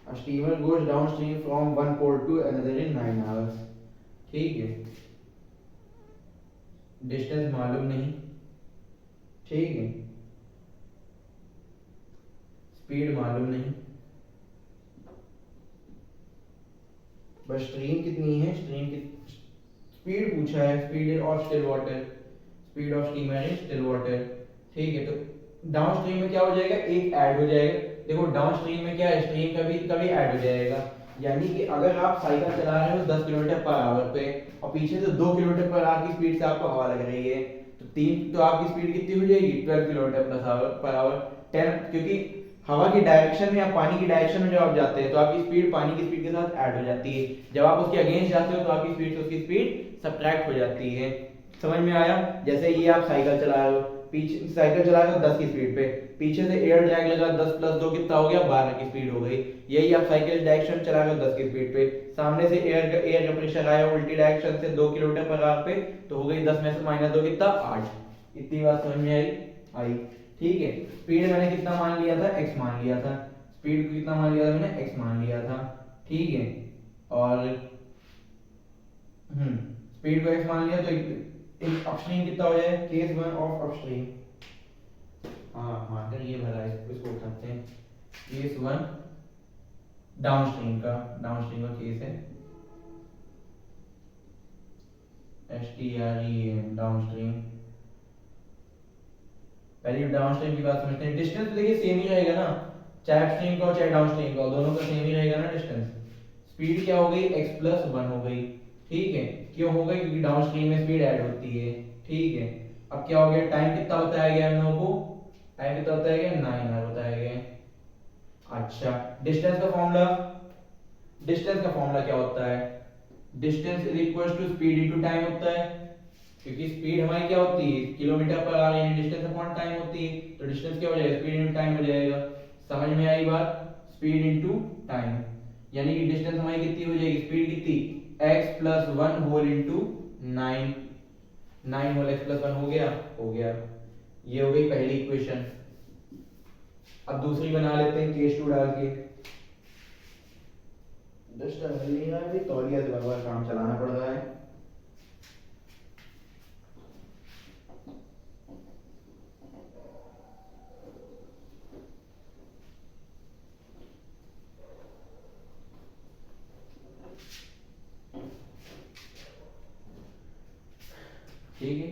A steamer goes downstream from one port to another in 9 hours। ठीक है, डिस्टेंस मालूम नहीं, ठीक है, स्पीड मालूम नहीं, बस स्ट्रीम कितनी है, स्ट्रीम की स्पीड पूछा है, speed of still water, speed of steamer in still water. ठीक है, तो डाउनस्ट्रीम में क्या हो जाएगा, एक ऐड हो जाएगा। देखो डाउनस्ट्रीम में क्या है, स्ट्रीम कभी ऐड हो जाएगा, यानी कि अगर आप साइकिल चला रहे हो 10 किलोमीटर पर आवर पे और पीछे से 2 किलोमीटर पर आवर की स्पीड से आपको हवा लग रही है, तो आपकी स्पीड कितनी हो जाएगी, 12 किलोमीटर पर आवर 10, क्योंकि हवा की डायरेक्शन में या पानी की डायरेक्शन में जब आप जाते हैं तो आपकी स्पीड पानी की स्पीड के साथ ऐड हो जाती है। जब आप उसके अगेंस्ट जाते हो तो आपकी स्पीड से उसकी स्पीड सब्ट्रैक्ट हो जाती है। समझ में आया? जैसे ये आप साइकिल चला रहे हो, पीछे साइकिल चला रहे हो 10 की स्पीड पे, पीछे से एयर ड्रैग लगा, 10 + 2 कितना हो गया, 12 की स्पीड हो गई। यही आप साइकिल डायरेक्शन चला रहे हो 10 की स्पीड पे, सामने से एयर का प्रेशर आया उल्टी डायरेक्शन से 2 किलोमीटर पर आवर पे, तो हो गई 10 में से -2 कितना, 8। इतनी बात समझ में आई? ठीक है, स्पीड मैंने कितना मान लिया था, x मान लिया था, स्पीड को कितना मान लिया था मैंने, x मान लिया था। ठीक है, और स्पीड को x मान लिया तो एक अपस्ट्रीम कितना हो जाए, केस 1 ऑफ अपस्ट्रीम। मार्कर ये भरा है, इसको उठाते हैं। केस 1 डाउनस्ट्रीम का केस है, STREAM डाउनस्ट्रीम। पहले डाउनस्ट्रीम की बात समझते हैं। डिस्टेंस देखिए सेम ही रहेगा ना, चाहे अपस्ट्रीम का हो चाहे डाउनस्ट्रीम का हो, दोनों का सेम ही रहेगा ना डिस्टेंस। स्पीड क्या हो गई, x + 1 हो गई। ठीक है, क्यों हो गई, क्योंकि डाउनस्ट्रीम में स्पीड ऐड होती है। ठीक है, अब क्या हो गया, टाइम कितना बताया गया हम लोगों को, टाइम कितना बताया गया, 9 आवर बताया गया। अच्छा, डिस्टेंस का फॉर्मूला क्या होता है, distance is equal to speed into time होता है, क्योंकि स्पीड हमारी क्या होती है, किलोमीटर पर आवर यानी डिस्टेंस अपॉन टाइम होती है, तो डिस्टेंस क्या हो जाएगा, स्पीड इनटू टाइम हो जाएगा। समझ में आई बात, स्पीड इनटू टाइम, यानी कि डिस्टेंस हमारी कितनी हो जाएगी, स्पीड कितनी, x + 1 whole into 9, 9 whole x + 1 हो गया। ये हो गई पहली इक्वेशन। अब दूसरी बना लेते हैं केस 2 डाल के। डस्टर मिल नहीं रहा है भाई, तौलिया से बार काम चलाना पड़ रहा है। ठीक है,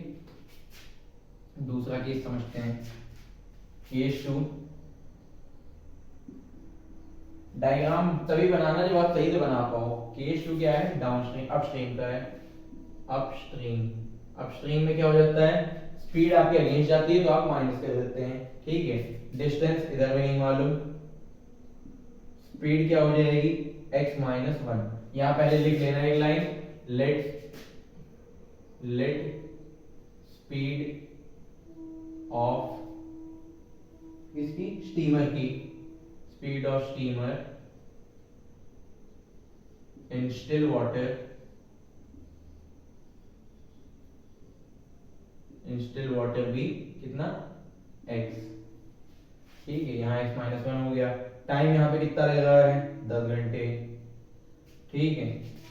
दूसरा केस समझते हैं। केस 2, डायग्राम तभी बनाना जब आप सही से बना पाओ। केस 2 क्या है, डाउनस्ट्रीम अपस्ट्रीम का है। अपस्ट्रीम में क्या हो जाता है, स्पीड आपके अगेंस्ट जाती है तो आप माइनस कर देते हैं। ठीक है, डिस्टेंस इधर में नहीं मालूम, स्पीड क्या हो जाएगी, x - 1। यहां पहले लिख लेना एक लाइन, लेट स्पीड ऑफ किसकी, स्टीमर की, speed of steamer in still water भी कितना, x। ठीक है, यहाँ x - 1 हो गया। टाइम यहाँ पे कितना लग रहा है, 10 घंटे। ठीक है,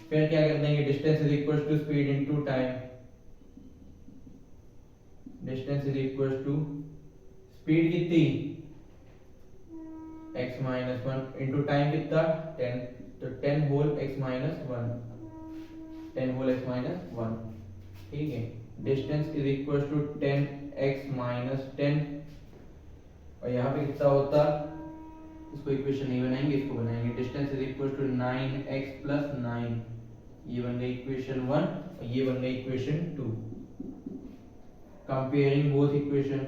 फिर क्या कर देंगे, distance is equal to speed into time, distance is equal to speed कितनी, x - 1 इनटू टाइम कितना, 10, तो 10 होल x - 1, 10 होल x - 1। ठीक है, distance is equal to 10x - 10, और यहाँ पे कितना होता, इसको इक्वेशन नहीं बनाएंगे, इसको बनाएंगे। Distance is equal to 9x + 9, ये बन गई इक्वेशन 1 और ये बन गई इक्वेशन 2। कंपेयरिंग बोथ इक्वेशन,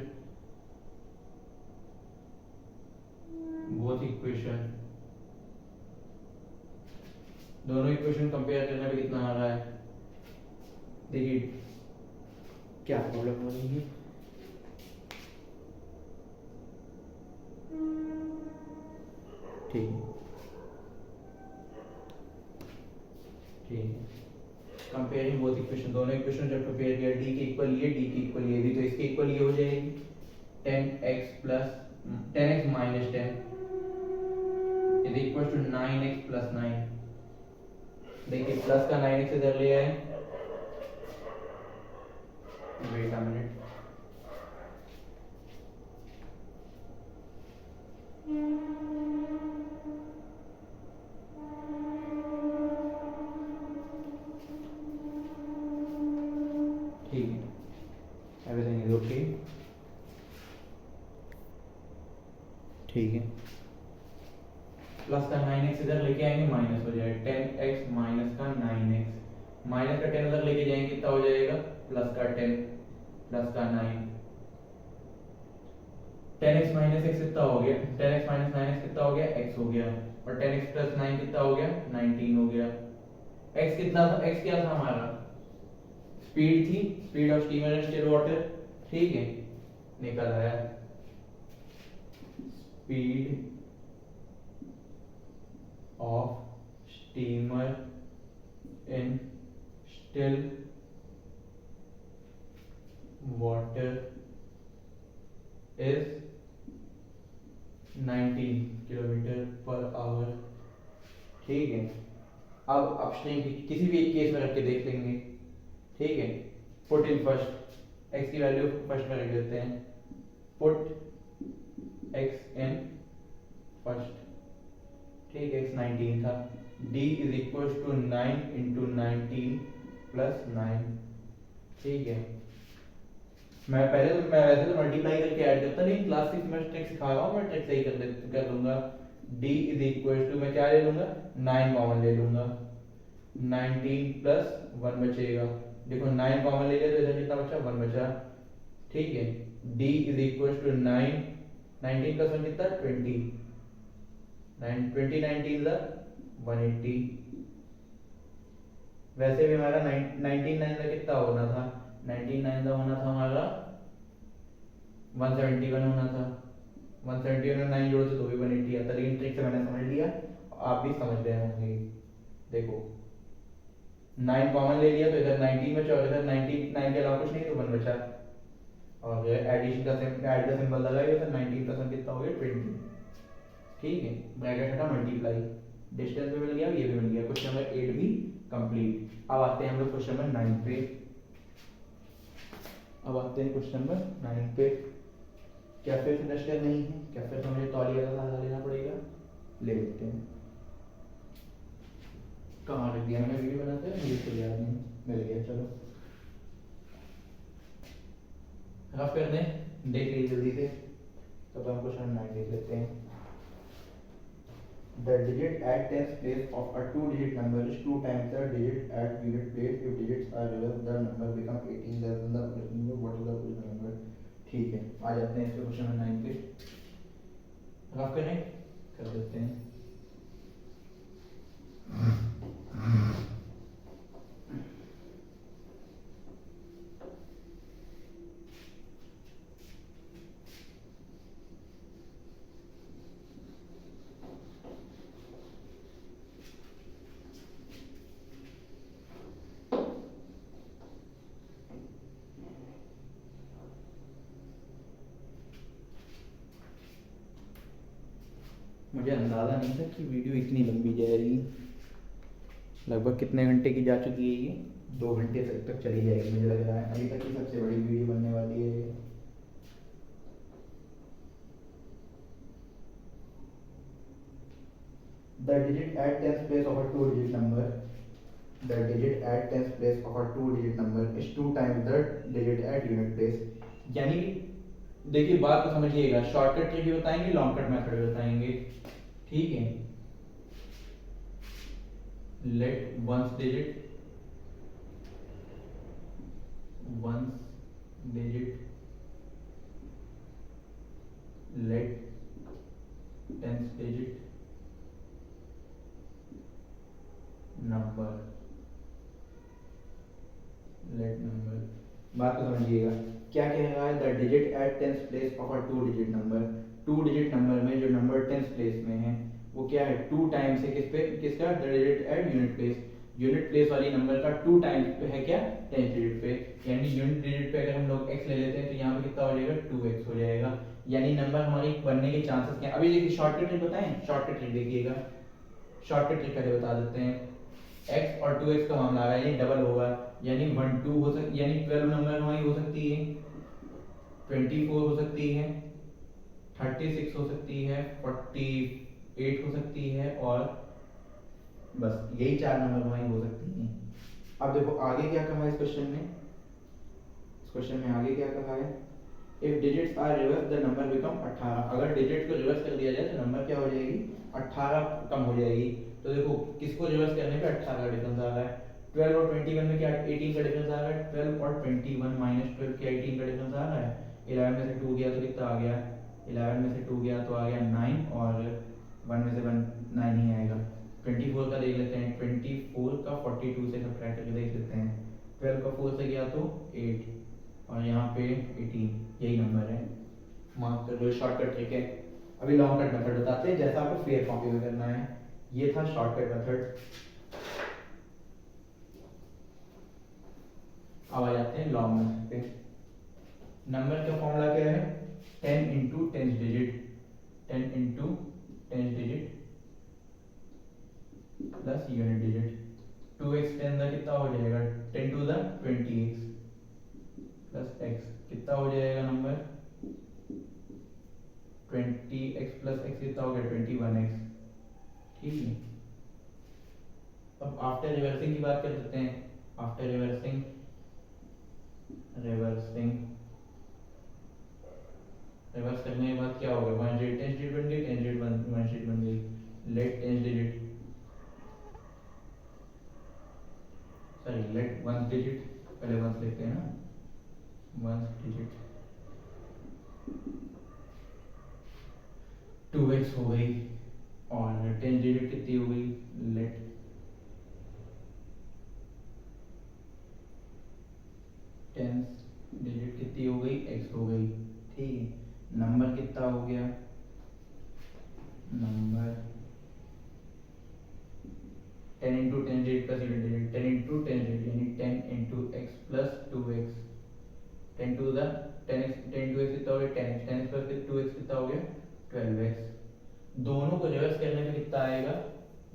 दोनों इक्वेशन कंपेयर करने पे कितना आ रहा है, देखिए क्या प्रॉब्लम हो रही है। ठीक है, कंपेयरिंग बोथ इक्वेशन, दोनों इक्वेशन जब कंपेयर किया, डी के इक्वल ये, डी के इक्वल ये भी, तो इसके इक्वल ये हो जाएगी 10x minus 10 is equal to 9x plus 9। देखिए प्लस का 9x इधर ले आए, वेट अ मिनट, ठीक है, एवरीथिंग इज ओके, ठीक है। प्लस का 9x इधर लेके आएंगे, माइनस हो जाएगा 10x माइनस का 9x, माइनस का 10 उधर लेके जाएंगे, कितना हो जाएगा प्लस का 10 प्लस का 9, 10x माइनस x कितना हो गया, 10x माइनस 9x कितना हो गया, x हो गया, और 10x प्लस 9 कितना हो गया, 19 हो गया। x कितना था, x क्या था हमारा, स्पीड थी, speed of steamer and still water, ठीक है, निकल आया speed of steamer in still water is 19 kilometre per hour, ठीक है। अब अपस्ट्रीम किसी भी एक केस में रख के देख लेंगे, ठीक है। पुट इन फर्स्ट, x की वैल्यू फर्स्ट में रख देते हैं, पुट x इन फर्स्ट, ठीक है, x 19 था, d is equal to 9 into 19 plus 9, ठीक है। मैं वैसे तो मल्टीप्लाई करके ऐड करता, लेकिन क्लास 6 में ट्रिक सिखा रहा हूँ, मैं ट्रिक सही कर दूंगा। d इज इक्वल टू, मैं क्या ले लूंगा, 9 कॉमन ले लूंगा, 19 प्लस 1 बचेगा, देखो 9 कॉमन ले लिया तो इधर कितना बचा, 1 बचा, ठीक है। d is equal to 9, 19 plus 1 कितना, 20, 20 19 द 180, वैसे भी हमारा 19 9 का कितना होना था, 19 9 का होना था हमारा 171 होना था, 171 में 9 जोड़ो तो भी 180 आता, लेकिन ट्रिक से मैंने समझ लिया, आप भी समझ रहे होंगे। देखो 9 कॉमन ले लिया तो इधर 19 बचा, और इधर 99 के अलावा कुछ नहीं तो 1 बचा, और एडिशन का ऐड का सिंबल लगाइए तो 19 प्लस 1 कितना हो गया, 20, ठीक है। ब्रैकेट हटा, मल्टीप्लाई, डिस्टेंस भी मिल गया, ये भी मिल गया, क्वेश्चन नंबर 8 भी कंप्लीट। अब आते हैं हम लोग क्वेश्चन नंबर 9 पे, अब आते हैं क्वेश्चन नंबर 9 पे। क्या फिर इंडस्ट्रियल नहीं है, क्या फिर हमें तौलिया का सहारा लेना पड़ेगा, ले लेते हैं। कहाँ रख दिया मैंने वीडियो बनाते हैं, मुझे तो याद नहीं, मिल गया, चलो रफ कर दें, देख लीजिए जल्दी से, तब हम क्वेश्चन 9 देख लेते हैं। The digit at tens place of a two-digit number is 2 times the digit at unit place. If digits are reversed, the number become 18 less than the original number. What is the original number? ठीक है, आ जाते हैं इसके question number 9 पे, rough करें, कर देते हैं। मुझे अंदाज़ा नहीं था कि वीडियो इतनी लंबी जाएगी, लगभग कितने घंटे की जा चुकी है ये, 2 घंटे तक चली जाएगी मुझे लग रहा है, अभी तक की सबसे बड़ी वीडियो बनने वाली है ये। The digit at tens place of a two-digit number, the digit at tens place of a two-digit number is 2 times the digit at unit place। यानी देखिए बात को समझिएगा, शॉर्टकट ट्रिक भी बताएंगे, लॉन्ग कट मेथड भी बताएंगे, ठीक है। Let ones digit let tens digit number, let number, बात को समझिएगा, क्या कह रहा है, the digit at tens place of a two digit number, two digit number में जो नंबर टेंस प्लेस में है वो क्या है, 2 टाइम्स है, किस पे, किसका, the digit at unit place, unit place वाली नंबर का 2 टाइम्स पे है क्या, 10th डिजिट पे, यानी यूनिट डिजिट पे अगर हम लोग x ले लेते हैं तो यहाँ पे कितना हो जाएगा 2x हो जाएगा, यानी नंबर हमारी बनने के चांसेस क्या हैं। अभी देखिए शॉर्टकट ट्रिक बताएं, शॉर्टकट ट्रिक देखिएगा, शॉर्टकट ट्रिक पहले बता देते हैं। x और 2x का मामला है, यानी डबल होगा, यानी 1 2 हो सकती, यानी 12 नंबर हमारी हो सकती है, 24 हो सकती है, 36 हो सकती है, 48 हो सकती है, और बस यही 4 नंबर हमारी हो सकती हैं। अब देखो आगे क्या कहा है इस क्वेश्चन में, इस क्वेश्चन में आगे क्या कहा है, if digits are reverse the number become 18, अगर डिजिट को रिवर्स कर दिया जाए तो नंबर क्या हो जाएगी, 18 कम हो जाएगी। तो देखो किसको रिवर्स करने पे 18 का डिफरेंस आ रहा है, 12 और 21 में क्या 18 का डिफरेंस आ रहा है, 12 और 21 माइनस 12 के 18 का डिफरेंस आ रहा है, 11 में से 2 गया तो कितना आ गया, 11 में से 2 गया तो आ गया 9, और 1 में से 1 9 ही आएगा। 24 का देख लेते हैं, 24 का 42 से सब्ट्रैक्ट करके देख लेते हैं, 12 का 4 से गया तो 8, और यहाँ पे 18, यही नंबर है, मार्क कर लो, शॉर्टकट ट्रिक है। अभी लॉन्ग कट मेथड बताते हैं जैसा आपको फेयर कॉपी में करना है, ये था शॉर्टकट मेथड। अब आ जाते हैं लॉन्ग मेथड पे। नंबर का फॉर्मूला क्या है, 10 into 10 digit, 10 into 10 digit plus unit digit, 2x के अंदर कितना हो जाएगा, 10 to the 20x plus x, कितना हो जाएगा नंबर, 20x प्लस x कितना हो गया 21x, ठीक है। अब आफ्टर रिवर्सिंग की बात कर सकते हैं, आफ्टर रिवर्सिंग, रिवर्सिंग रिवर्स करने के बाद क्या होगा, 1 डिजिट 10 डिजिट बन गई, 10 डिजिट 1 डिजिट बन गई, let 10 digit, sorry let 1 digit, पहले 1 लेते हैं ना, 1 डिजिट 2x हो गई, और 10 डिजिट कितनी हो गई, लेट 10 डिजिट कितनी हो गई, x हो गई, ठीक है। नंबर कितना हो गया, number 10 into 10 digit plus unit digit, 10 into 10 digit यानी 10 into x plus 2x, 10 to the 10x, 10 to x कितना हो गया 10x, 10x प्लस 2x कितना हो गया 12x। दोनों को रिवर्स करने पे कितना आएगा,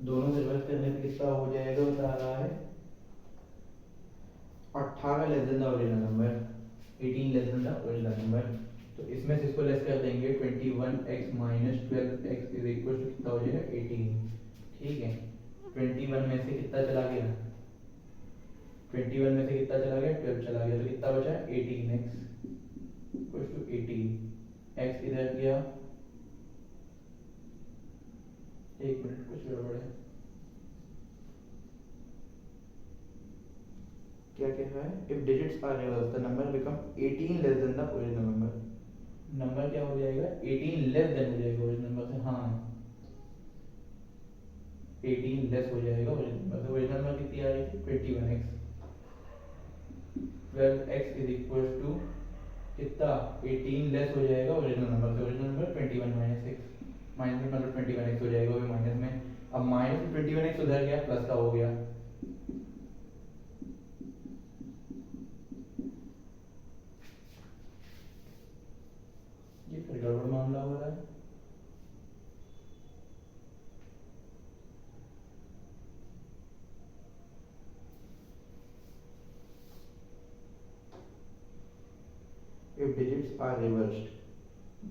दोनों को रिवर्स करने पे कितना हो जाएगा, बता रहा है 18 less than the original number, 18 less than the original number. तो इसमें से इसको लेस कर देंगे, 21x minus 12x is equal to कितना हो जाएगा 18, ठीक है। 21 में से कितना चला गया, 21 में से कितना चला गया 12 चला गया, तो कितना बचा 18x इक्वल टू 18, x इधर गया, एक मिनट कुछ गड़बड़ है, क्या कह रहा है, if digits are reverse the number become 18 less than the original number, number क्या हो जाएगा 18 लेस देन हो जाएगा ओरिजिनल नंबर से, हाँ 18 लेस हो जाएगा ओरिजिनल नंबर से, ओरिजिनल नंबर कितनी आ रही थी 21x, 12x is equal to कितना 18 लेस हो जाएगा ओरिजिनल नंबर से, original number 21 minus x, minus में मतलब 21x हो जाएगा, वो माइनस में, अब माइनस 21x उधर गया प्लस का हो गया, ये फिर गड़बड़ मामला हो रहा है। If digits are reversed,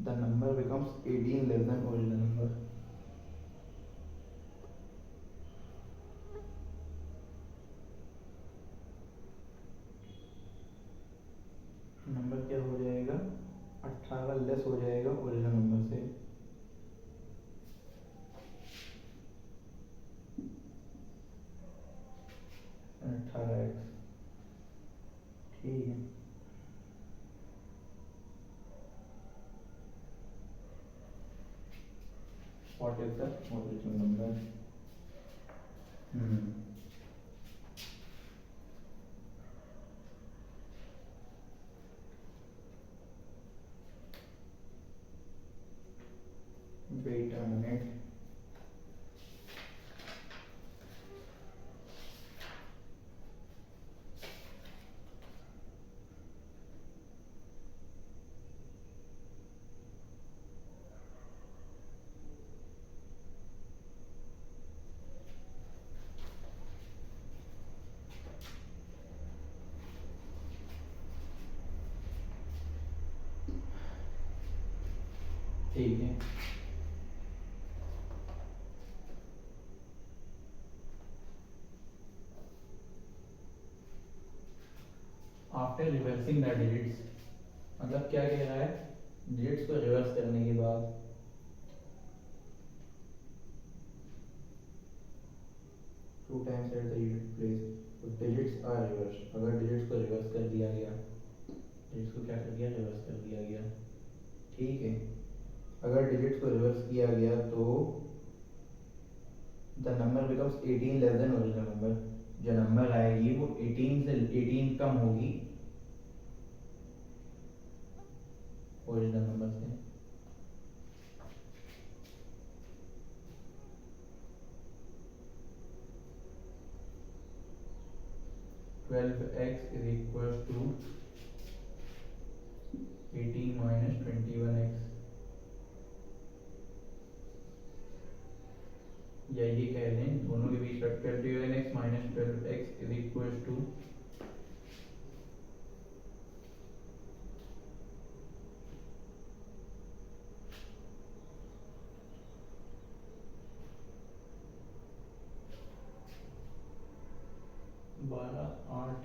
the number becomes 18 less than original number. Number क्या हो जाएगा 18 लेस हो जाएगा ओरिजिनल नंबर से, अठारह एक्स, ठीक है। What is the original number? Wait a minute. ठीक है। आफ्टर रिवर्सिंग द डिजिट्स, मतलब क्या कह रहा है, डिजिट्स को रिवर्स करने के बाद two times at the unit place, तो डिजिट्स आर रिवर्स। अगर डिजिट्स को रिवर्स कर दिया गया, डिजिट्स को क्या कर दिया, रिवर्स कर दिया गया, ठीक है। अगर डिजिट्स को रिवर्स किया गया तो the number becomes 18 less then original number. जो नंबर आएगी वो 18 से 18 कम होगी ओरिजिनल नंबर से। (12x) is equal to 18 minus 21x, या ये कह लें दोनों के बीच का 21x minus 12x is equal to 12, 8,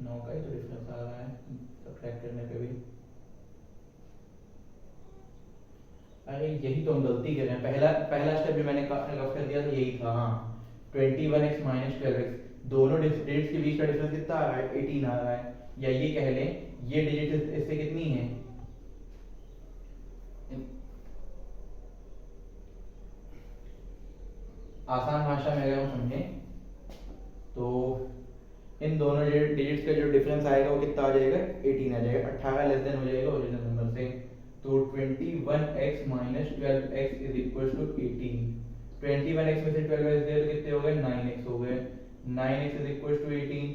9 का ही तो डिफरेंस आ रहा है सब्ट्रैक्ट करने पे भी। अरे यही तो हम गलती कर रहे हैं, पहला स्टेप जो मैंने लॉक कर दिया था यही था। हाँ, 21x माइनस 12x, दोनों डिजिट्स के बीच का डिफरेंस कितना आ रहा है, 18 आ रहा है। या ये कह लें ये डिजिट इससे कितनी है, आसान भाषा में अगर हम समझें तो इन दोनों डिजिट्स का जो डिफरेंस आएगा वो कितना आ जाएगा, 18 आ जाएगा। 18 लेस देन हो जाएगा ओरिजिनल नंबर से, तो 21x minus 12x is equal to 18। 21x में से 12x दे तो कितने हो गए, 9x हो गए। 9x is equal to 18,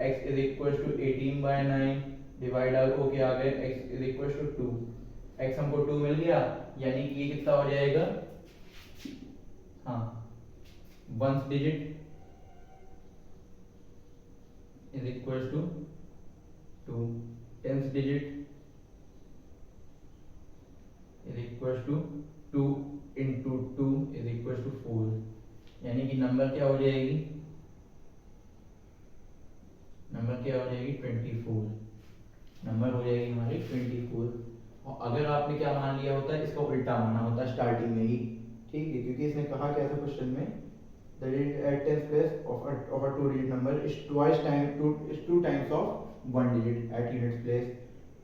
x is equal to 18 by 9 divide out होके आ गए x is equal to 2। x हमको 2 मिल गया, यानी कि ये कितना हो जाएगा, हाँ, ones digit is equals to 2, tens digit is equals to 2 into 2 is equals to 4। यानी कि नंबर क्या हो जाएगी, नंबर क्या हो जाएगी, 24। नंबर हो जाएगी हमारी 24। और अगर आपने क्या मान लिया होता है, इसका उल्टा माना होता है स्टार्टिंग में ही, ठीक है, क्योंकि इसने कहा क्या था क्वेश्चन में, the digit at tens place of a two digit number is two times of one digit at units place।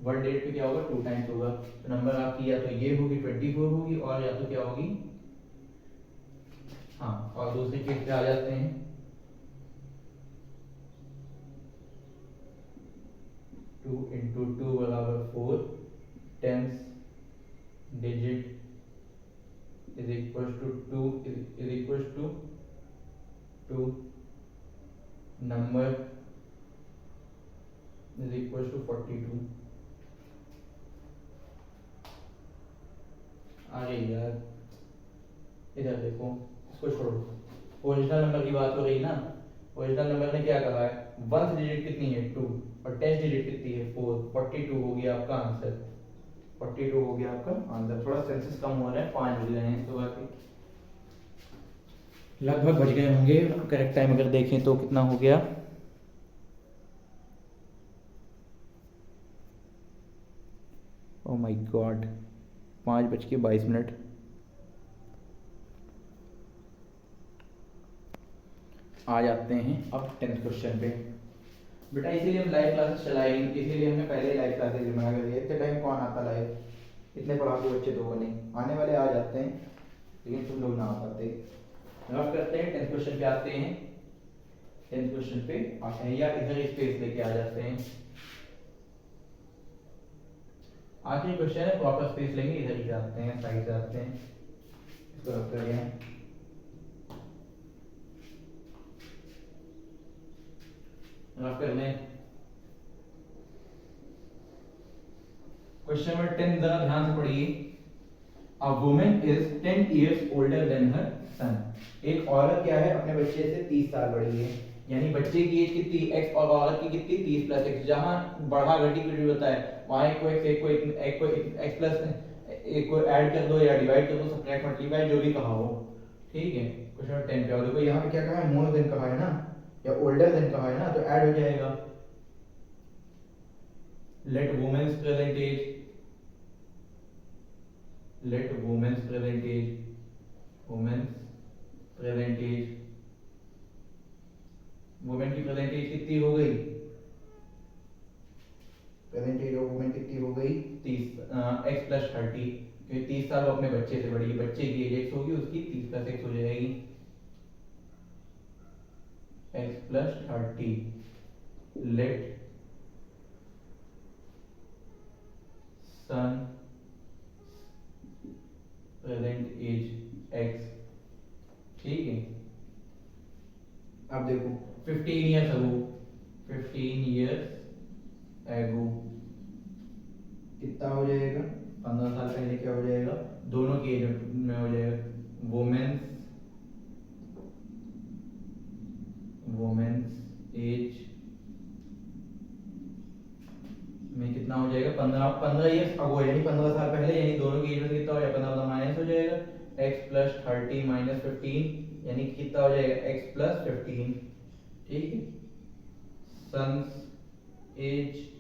One digit पे क्या होगा, 2 टाइम्स होगा। तो नंबर आपकी या तो ये होगी 24 होगी, और या तो क्या होगी, हाँ, और दूसरी केस पे आ जाते हैं, टू इंटू टू बराबर 4, tens digit is equal to 2 is equal to 2 number is equals to 42। आगे यार, इधर देखो, इसको छोड़ो, ओरिजिनल नंबर की बात हो रही ना। ओरिजिनल नंबर ने क्या कहा है, वंस डिजिट कितनी है 2 और टेंस डिजिट कितनी है 4। 42 हो गया आपका आंसर, 42 हो गया आपका आंसर। थोड़ा सेंसेस कम हो रहा है, 5 बज रहे हैं, तो बाकी लगभग बज गए होंगे। करेक्ट टाइम अगर देखें तो कितना हो गया, ओह माय गॉड, 5:22। आ जाते हैं अब 10th क्वेश्चन पे। बेटा इसीलिए हम लाइव क्लासेस चलाए, इसीलिए हमने पहले लाइव क्लासेस रिमाइंड कर दिया। इतने टाइम कौन आता लाइव, इतने पढ़ाकू बच्चे तो बने, आने वाले आ जाते हैं लेकिन तुम लोग ना आ पाते। नोट करते हैं, 10th क्वेश्चन पे आते हैं। 10th क्वेश्चन पे आते हैं, या इधर स्पेस लेके आ जाते हैं। आखिरी क्वेश्चन है, प्रॉपर स्पेस लेंगे, इधर ही जाते हैं, साइड जाते हैं, इसको रख कर गए। रख कर लें क्वेश्चन नंबर 10, जरा ध्यान से पढ़िए। A woman is 10 years older than her son। एक औरत क्या है, अपने बच्चे से 30 साल बड़ी है। यानी बच्चे की एज कितनी x और औरत की कितनी 30 प्लस x। जहां बढ़ा घटी कुछ भी बताए वहां एक को x प्लस एक को ऐड कर दो या डिवाइड कर दो, सबट्रैक्ट मल्टीप्लाई जो भी कहा हो। ठीक है, क्वेश्चन 10 पे आओ। देखो यहाँ पे क्या कहा है, मोर देन कहा है ना या ओल्डर देन कहा है ना, तो ऐड हो जाएगा। Let women's present age, let women's present age, women's present age, women की प्रेजेंट एज कितनी हो गई, प्रेजेंट एज ऑफ वुमेन कितनी हो गई 30 x प्लस 30, क्योंकि 30 साल वो अपने बच्चे से बड़ी है, बच्चे की एज x होगी उसकी 30 प्लस x हो जाएगी x प्लस 30। लेट सन प्रेजेंट एज x। ठीक है, अब देखो 15 ईयर्स अगो, 15 ईयर्स एगो कितना हो जाएगा, 15 साल पहले क्या हो जाएगा, दोनों की एज में हो जाएगा। वुमेन्स एज में कितना हो जाएगा, 15 ईयर्स अगो, यानी 15 साल पहले, यानी दोनों की एज में कितना हो जाएगा, 15 माइनस हो जाएगा x प्लस 30 माइनस 15, यानी कितना हो जाएगा x प्लस 15। ठीक है, son's age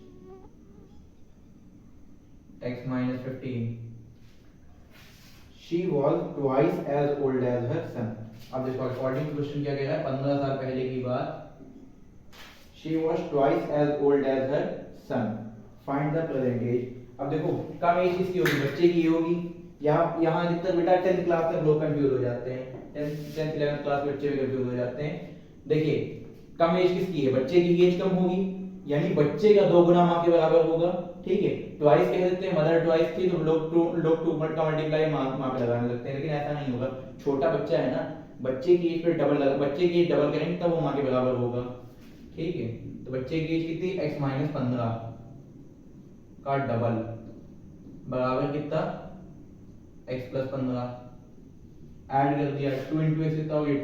x minus 15, she was twice as old as her son। अब देखो अकॉर्डिंग टू क्वेश्चन क्या कह रहा है, 15 साल पहले की बात, she was twice as old as her son, find the present age। अब देखो कम एज किसकी होगी, बच्चे की होगी। यहाँ अधिकतर बेटा 10th क्लास तक लोग कंफ्यूज हो जाते हैं, 10th 11th क्लास बच्चे भी कंफ्यूज हो जाते हैं। देखिए कम एज किसकी है, बच्चे की एज कम होगी, यानी बच्चे का 2 गुना माँ के बराबर होगा। ठीक है, ट्वाइस कह देते हैं, मदर ट्वाइस थी तो लोग टू का मल्टीप्लाई माँ पे लगाने लगते हैं, लेकिन ऐसा नहीं होगा। छोटा बच्चा है ना, बच्चे की एज पे बच्चे की एज डबल करेंगे तब वो माँ के बराबर होगा। ठीक है, तो बच्चे की एज कितनी x माइनस 15 का डबल बराबर कितना x प्लस 15, ऐड कर दिया 2 इंटू एक्स कितना हो गया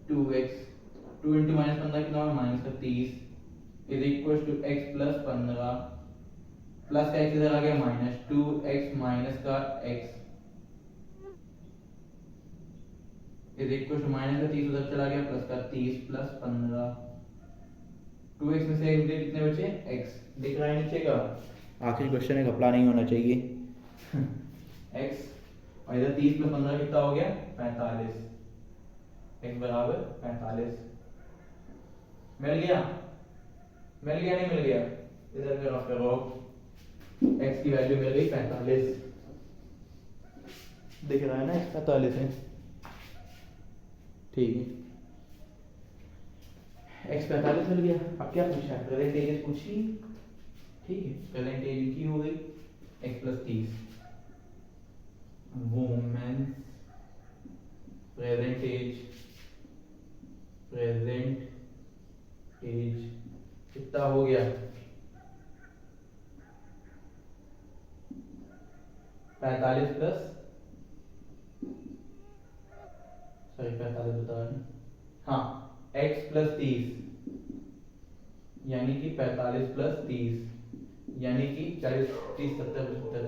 2x, 2 इंटू माइनस 15 कितना होगा माइनस का 30 is equal to x plus 15 plus का x इधर आ गया माइनस 2x माइनस का x is equal to minus का 30 उधर चला गया प्लस का 30 प्लस 15, 2x में से x कितने बचे x, दिख रहा है नीचे का, आखिरी क्वेश्चन है घपला नहीं होना चाहिए x और इधर 30 प्लस 15 कितना हो गया 45, x बराबर 45। मिल गया नहीं मिल गया, इधर का रफ करो, x की वैल्यू मिल गई 45, दिख रहा है ना x 45 है। ठीक है, x 45 मिल गया। अब क्या पूछा है, प्रेजेंट एज पूछी। ठीक है, प्रेजेंट एज की हो गई x plus 30, women present age कितना हो गया 45 प्लस, सॉरी 45 बता रहे, हाँ x प्लस 30 यानी कि 45 प्लस 30 यानी कि 40 30 70 75,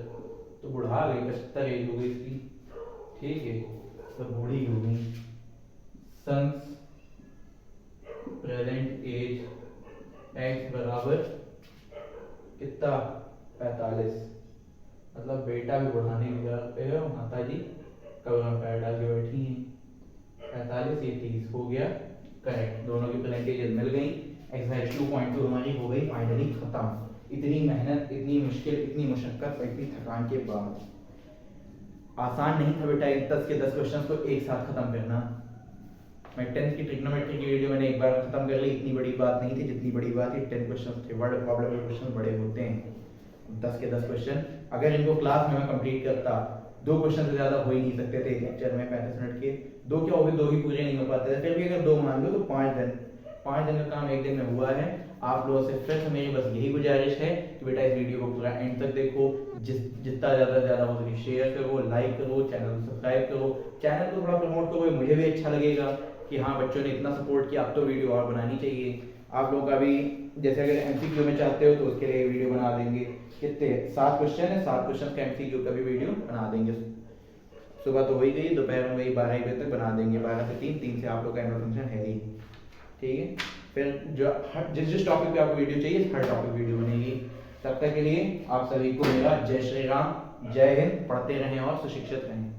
तो बुढ़ा गई 75 एज हो गई इसकी। ठीक है, तो बूढ़ी हो गई। सन्स प्रेजेंट एज x बराबर कितना 45, मतलब बेटा भी बढ़ाने की जगह पे है, माता जी कब्र में पैर डाल के बैठी हैं। 45 ये 30 हो गया करेक्ट, दोनों की परसेंटेज मिल गई। एक्सरसाइज 2.2 हमारी हो गई फाइनली खत्म। इतनी मेहनत, इतनी मुश्किल, इतनी मुशक्कत, इतनी थकान के बाद आसान नहीं था बेटा 10 के 10 क्वेश्चंस को एक साथ खत्म करना। मैं 10th की ट्रिग्नोमेट्री की वीडियो मैंने एक बार खत्म कर ली, इतनी बड़ी बात नहीं थी जितनी बड़ी बात है 10 क्वेश्चंस थे। वर्ड प्रॉब्लम के क्वेश्चन बड़े होते हैं, 10 के 10 क्वेश्चन अगर इनको क्लास में मैं कंप्लीट करता, 2 क्वेश्चन से ज्यादा हो ही नहीं सकते थे लेक्चर में 35 मिनट के, 2 क्या हो गए 2 ही पूरे नहीं हो पाते थे, फिर भी अगर 2 मान लो तो 5 दिन 5 दिन का काम 1 दिन में हुआ है। आप लोगों से फिर से मेरी बस यही गुजारिश है कि बेटा इस वीडियो को पूरा एंड तक देखो, जितना ज़्यादा से ज़्यादा हो सके शेयर करो, लाइक करो, चैनल को सब्सक्राइब करो, चैनल को थोड़ा प्रमोट करो, मुझे भी अच्छा लगेगा कि हाँ बच्चों ने इतना सपोर्ट किया, अब तो वीडियो और बनानी चाहिए। आप लोगों का भी जैसे अगर MCQ में चाहते हो तो उसके लिए वीडियो बना देंगे। कितने 7 क्वेश्चन है, 7 क्वेश्चन का MCQ का भी वीडियो बना देंगे। सुबह तो हो ही गई, दोपहर में वही 12 बजे तक बना देंगे, 12 से 3, 3 से आप लोग का एनुअल फंक्शन है ही। ठीक है, फिर जो जिस टॉपिक पे आपको वीडियो चाहिए हर टॉपिक वीडियो बनेगी। तब तक के लिए आप सभी को मेरा जय श्री राम, जय हिंद, पढ़ते रहें और सुशिक्षित रहें।